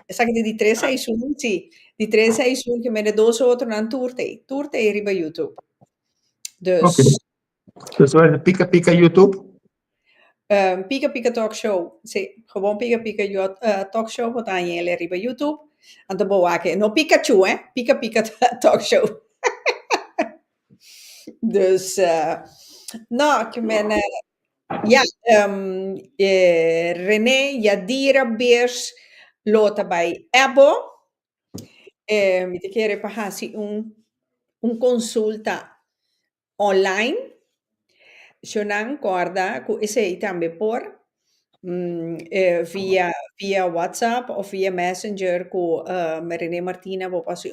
zeg ik die 3 seizoen zie die 3 seizoen que me de 2 outros na tourte riba YouTube dus Okay. Dus wat is Pika Pika YouTube? Pika Pika Talk Show zie gewoon Pika Pika Talk Show wat aan je riba YouTube en de boaken no Pikachu Pika Pika Talk Show dus no que men ja, René Yadira Beers lota bij Ebo. Mi te quiere pasar un consulta online. Shonan guarda ku ese también por via WhatsApp of via Messenger ku René Martina vou pasar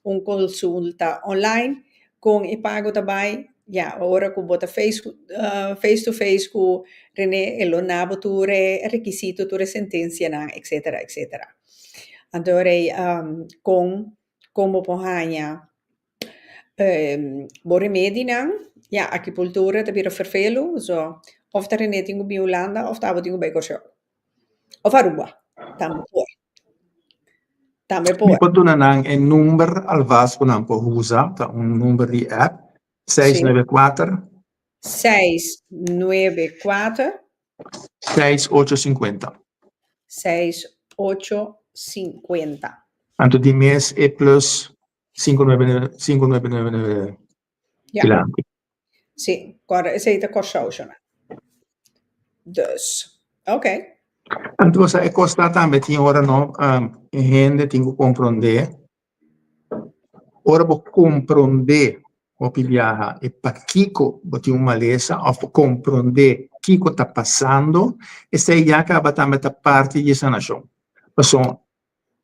un consulta online con e pago daarbij. Ja, ora ku bota face to face ku René e lo nabo ture requisito ture sentencia na etcétera etcétera. Andore con como pohanya bore medina ja acupuntura te bira vervelo so of der René tingu bi Holanda of daar tingu bij Corso of Aruba tambe Mi por pot donar een nummer alvast voor een usa, un nummer di app 694 694 6850. 6850. Anto di mes e plus 5999 Ja. kilanti. Sì, guarda, sei da Corsoșana. Dus, ok. Anto sa e costa também tinha ora no gente tinha compreender. Ora vou compreender o viaja e para Kiko boti uma malesa of compreender Kiko está passando e se já acaba também da parte de sanação. Então,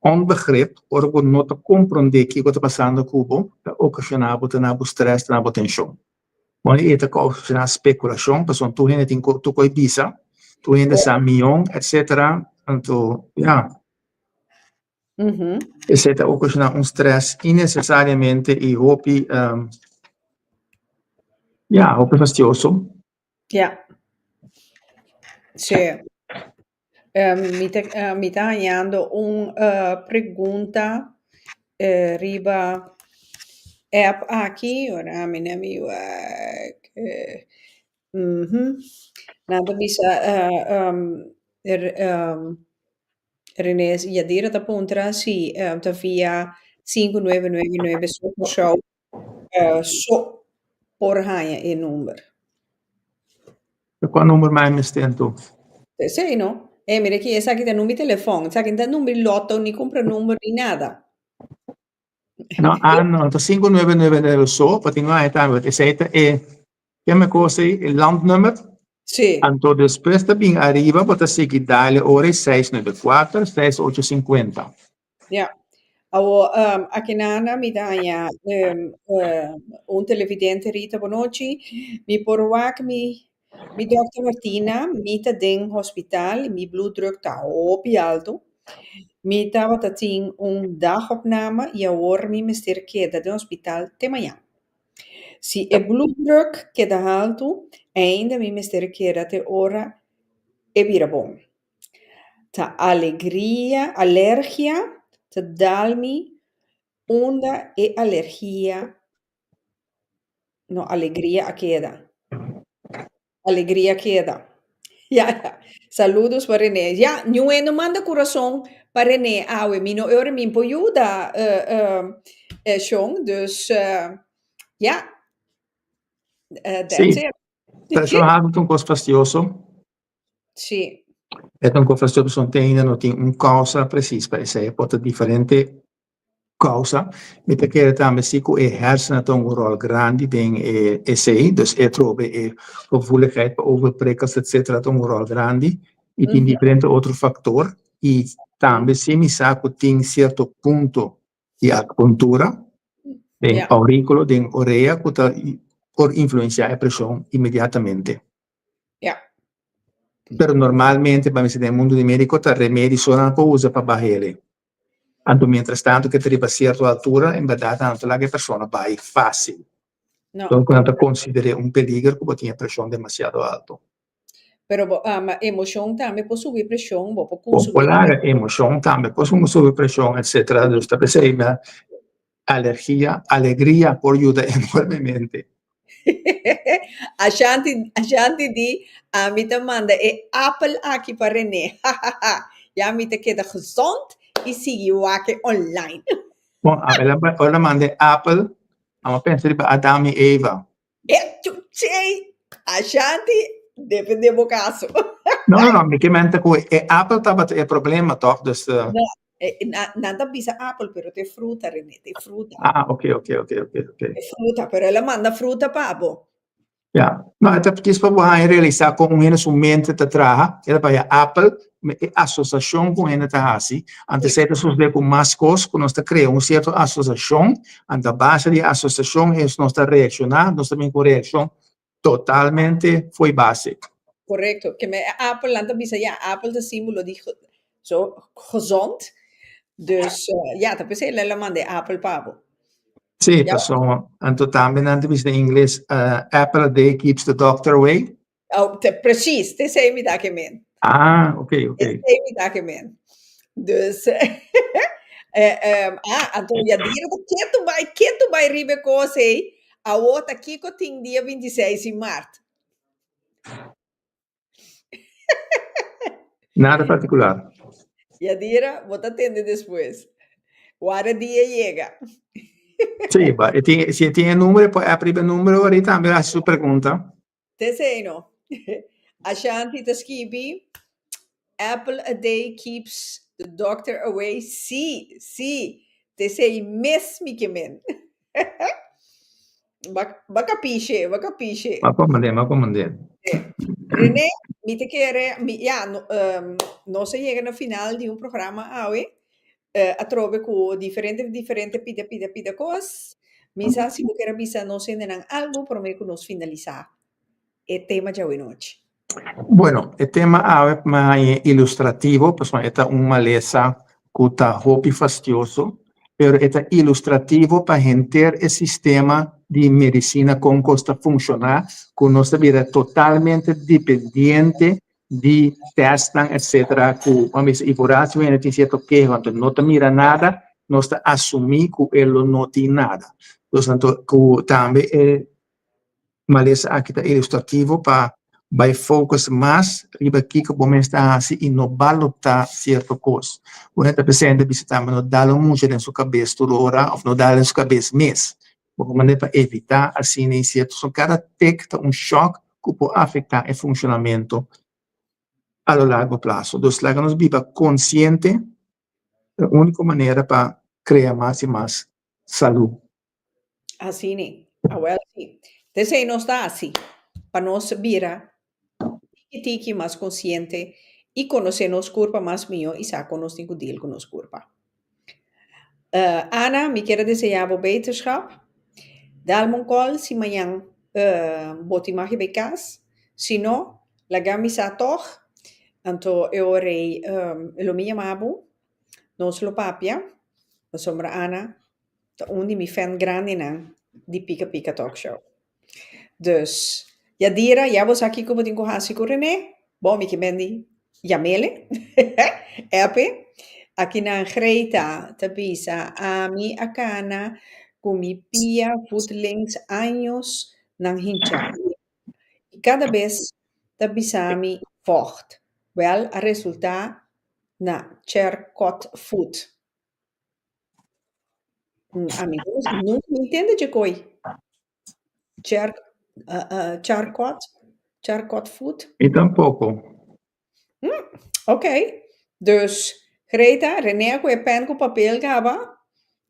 onbegrip, ora vou não compreender Kiko está passando cubo, está ocasionado na stress, na tensão. Quando ele está ocasionando especulação, então tu ainda tem tu coi bisa, tu ainda sabe milhão, etc. Então, ja. E se está ocasionando stress innecessariamente e hopi hopi fastidioso. Ja. Sì. Mi está ganhando pergunta riba app aqui, ora mi nada bisa René Yadira da Pontra si da via 5999 show so por hanha e number. Qual nummer mai mi stento? Sei no? Mira que essa aqui tá no meu telefone, essa aqui tá no meu loto, nem compra número nem nada. No, no, então 5999 só, para ter uma etapa, receita é, que me costa o landnummer, Sì, então depois também arriba, para seguir dali, ora 694, 6850. ja. A Kenana mi daya un televidente Rita Bonoci, mi porwak mi dokter Martina, mi ta ding hospitaal, mi bloeddruk ta hopi alto. Mi ta wat ting een dagopname, ja hoor mi mister keer de hospitaal te manhã. Se e bloeddruk que da alto, ainda mi mister keer te ora e vira bom. Ta allergia, ta dalmi, onda e alergia, no, alegría queda. Alegría queda. Ya, ya. Saludos para René. Ja, nu no manda coração para René. We mino euro min po juda, Sean. Dus, ja, that's Sì, it. perciò ha avuto un po' fastidioso. Sì, È un po' fastidioso, sono tenido no tin un causa precisa, per se pot differente causa, met que também se que e hersenen toch een rol grande in essay, dus e trobe e gevoeligheid voor overprikkels, et cetera, toch een rol grande, e tem diferente outro factor, e também se mi sa que tem certo punto di acupuntura, den ja, auriculo, den oreia, que ta por influenciar a pressão imediatamente. ja. Pero normalmente, para nel mondo di medico, ta remedi solo una usa para barrere. Anto mientras tanto che ti arriva a certa altura, in verdad, tanto la che persona vai fácil. No, Entonces, cuando consideri un peligro, como tiene presión demasiado alto. pero ma emoção também pode subir pressão, pode consumir. Popolare, emoción, también, pues uno sube presión, etcétera. Giusto, per esempio, alergia, alegría por ayuda enormemente. A Shanti di, mi te manda e Apple aqui para René. Ja, mi te queda gezond e siga waken online. Bon, ora mande Apple, ma pensa di Adam e Eva. E tu sei, a Shanti depende do caso. No, mica mente che Apple stava il problema, toch? Dus, No, nada bisa Apple, pero te fruta, René, te fruta. ok. Te fruta, pero ela manda fruta, pabo. Ja, nou, het heb ik para realizar com ele sua mente te traga, ele para Apple, a associação com ele te hasi, antes de sus de com mais coisas, que nós te cria certa associação, ante a base de associação é nós te reaccionar, nós também com reação totalmente foi básico. Correcto, que me Apple nada bisa ja, Apple de símbolo die zo gezond. Dus ja, dat is ela manda Apple, pabo. Sì, Ja. sono, anto também, antes in inglês, Apple a day keeps the doctor away. Oh, precies, te zei me dat men. Ok. Te zei me dat men. Dus, então, ja, dieren dat keto bij ribe kose, a outra kiko ting dia 26 de maart. Nada particular. Ja, dieren, wat atende después. Guarda dia llega. Sì, se tiene número, puoi aprire il numero e também a sua pergunta. Te zei no. Ashanti te skibi, Apple a day keeps the doctor away. Sì. Te sei mesmi che men. Va capisce. Ma comandare. René, mi te quiere, ja, no se llega al final de un programa hoy, a trove con diferente pida cosas. Misa, si quer bisa no se nenan algo, pero me que nos finalizar el tema de hoy noche. Bueno, il tema è mai illustrativo, perché è un malesa che è hobby fastidioso, però è illustrativo per entender il sistema di medicina con costa funzionare, con nostra vita totalmente dipendente di testing, eccetera, che quando i porati viene ti siete che quando non ti mira nada, non sta assumi che non noti nada. Quindi, también è malesa aqui illustrativo para vai focus mais riba kiko bomesta hasi e no balota certo coisa. Quando está presente visitamos no dalo muito na sua cabeça toda hora ou no dalo na sua cabeça mês. Porque maneira para evitar assim nem certo só cada tecta choque que pode afetar o funcionamento a largo prazo. Então, lá que nós viva consciente, é a única maneira para criar mais e mais saúde. Así ni, well, sí. Entonces no está así, para nos vira, tiki más consciente y conocernos culpa más mío y saco nos tingo deal con nos culpa. Ana, mi quiere desejar beterschap. Dal mon call, si mañana boti mag je bij kas. Si no, la gamisa toch. Anto eorei lo mia mabu. Nos lo papia. Sombra Ana. De undi mi fan grande na. Die Pika Pika Talk Show. Dus, Yadira, ya vos aqui como tengo hasi com René. Bom, mi que mendi. Yamele. Epe. Aqui na Greta, Tabisa, Ami, Akana, Kumi Pia, Footlings, años, nang hincha. E cada vez Tabisami vocht. Wel, a resulta na Cherkot Food. Amigos, não me entende de coi. Cher, Charcot? Charcot Food? Y tampoco. Oké. Dus Greta, René, je pen op papier gaba.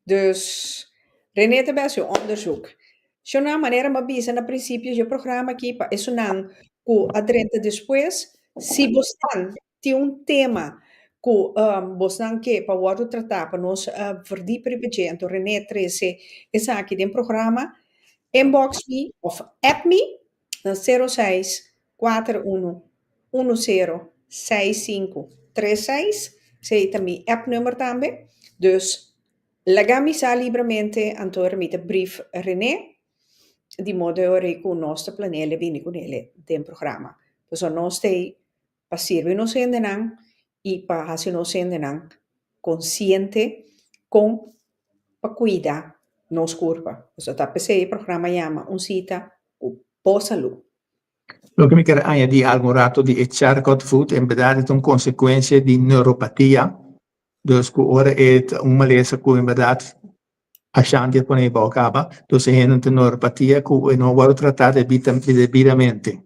Dus René te best je onderzoek. Zo na maneira maar bisa na princípio je programa aqui pa isso não ku adrente depois se bostan ti um tema ku bostan que pa wadu tratar pa nos verdieper begento René 13 essa aqui den programa inbox me of app me na 06 41 10 65 36 sei também app nummer também dus Lagami sa livremente antore mit de brief René, di modo ore con nostro planele bini con ele den programma. Dus non stay pasirvi no sendenan e pa hasi no sendenan consciente con pa cuida nos curva. Dus dat PC programma llama un cita po salud. Lo que me quiere añadir algún rato de Charcot Food, en verdad es una consecuencia de neuropatía. Dus ahora es un malestar que en verdad achando por ahí acaba. Entonces es una neuropatía que no va a tratar debidamente.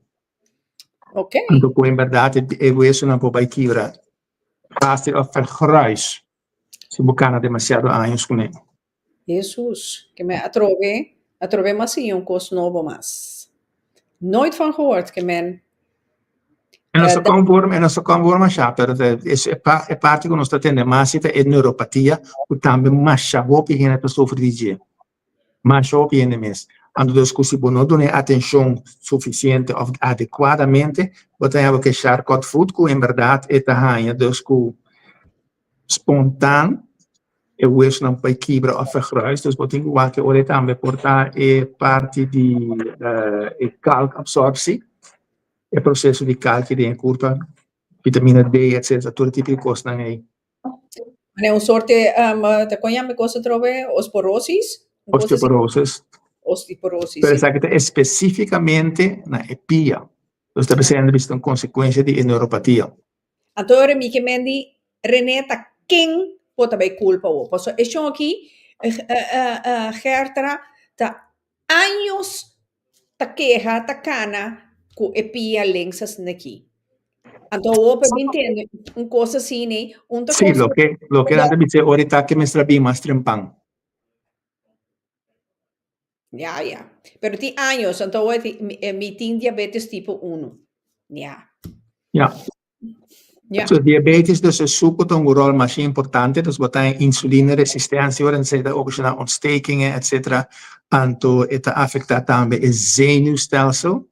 Ok. Entonces en verdad es una poca quiebra. Fácil of vergruis. Se buscan demasiado años con él. Jesus, que me atrove mas een kos novo mas. Nooit van gehoord, que men. En non so conforma já, pero é parte que nós está tendo mais é neuropatia, que também mais chavo que a pessoa sofre de dia. Mais chavo que mesmo. Ando dos que se não dá atenção suficiente ou adequadamente, você tem que achar que food que em verdade é tahanha dos que espontâneo e o isso não vai quebrar ou vergruis, dus wat ik wat que ore também portar é parte de kalkabsorptie. É processo de cálcio de curva, vitamina D, etc. Todo tipo de coisa não é. É um sorte, te conhece coisa trove osteoporosis? Osteoporosis. Pero exacto, especificamente na EPIA. Então, está sendo visto uma consequência de neuropatia. Então, mi que mendi René ta quem pode bem culpa o. Posso isso aqui Gertra ta anos ta queja ta cana com EPIA lenças naqui. Então, eu entendo uma coisa assim, né? Sim, lo que anda dizer ahorita que me estrabi mais trempang. Ja. Pero ti años, então mi tem diabetes tipo 1. Ja. So, diabetes dus is zoeken een rol maar importante, dus wat een insulineresistentie worden, zijn dat ook naar ontstekingen, etc. En het affecteert dan bij het zenuwstelsel.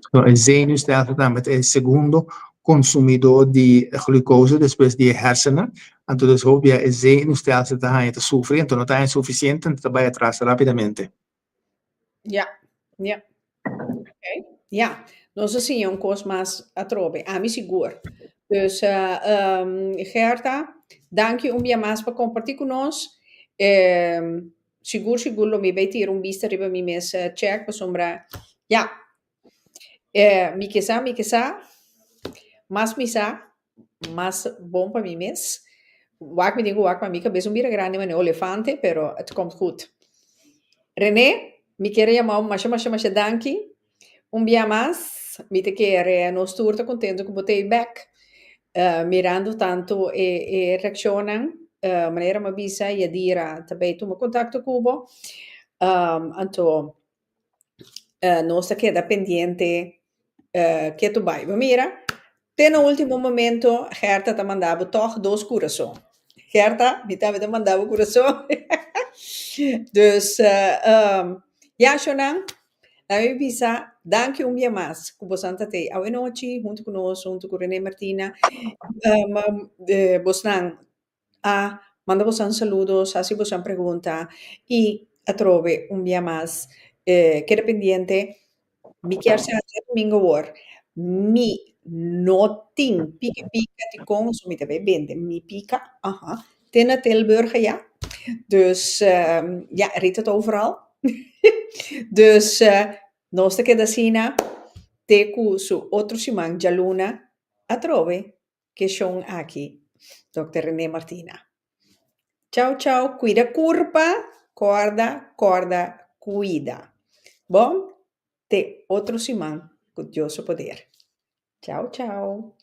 So, het zenuwstelsel dan met het segundo consumidor die glucose, después die hersenen. En dus hoop je het zenuwstelsel te sufrir, en no es suficiente, te va atrás rapidamente. Ja. Okay. Ja, nós assim um curso mais atrobe, me seguro. Dus Gerta, dank je dia mais para compartilhar conosco. Seguro, me vai ter vista riba mi mes check para sombra. Ja. Mi que sa, mas bom para mi mes. Wak me digo, wak para mi cabeça mira grande, mas não elefante, pero het komt goed. René, mi quiere llamar, mas danke. Dia mais, me te quer, nós estou contente com botei back, mirando tanto e reaccionam, maneira me bisa e dira também toma contato cubo, então nós queda pendiente que tu vai, mira, até no último momento, Gerta te mandava toch 2 coração. Gerta, me mandava o coração. Dus, ja, Shonan, a mim bisa, danke dia mais, que você está aí. A noite, junto conosco, junto com René Martina, Bosnan, manda você saludos, así você pergunta, e a trove dia mais, queda pendiente, mi quer ser domingo war, mi noting, pica, die kon, zo met de bende, mi pica, Tina Tilburg, ja. Dus ja, riet het overal. Dus nosta que da sina, teku su outro simang jaluna, a trove, que son aqui, Dr. René Martina. Ciao, ciao, cuida curpa, corda, cuida. Bom, te outro simang, con Dios su poder. Ciao, ciao.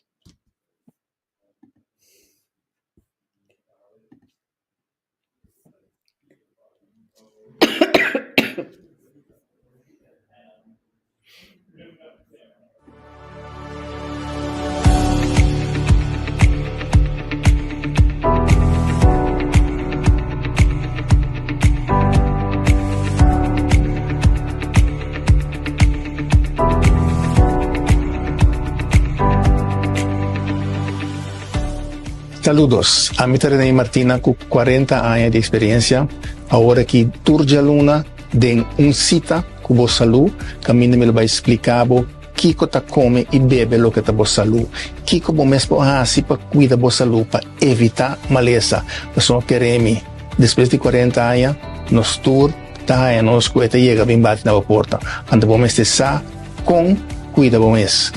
Saludos, a mí René Martina con 40 años de experiencia. Ahora aquí Turja Luna de un cita con vos salud, camino me lo va a explicar Kiko ta come y bebe lo que ta vos salud. Kiko bo mesmo así para cuidar vos salud, para evitar maleza. Pues queremos, después de 40 años, nos tour, ta nos cuesta llega bien bate na porta. Ante vos estar con cuida vos mes.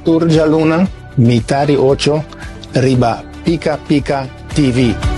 Turja Luna, mitad de 8, riba Pica TV.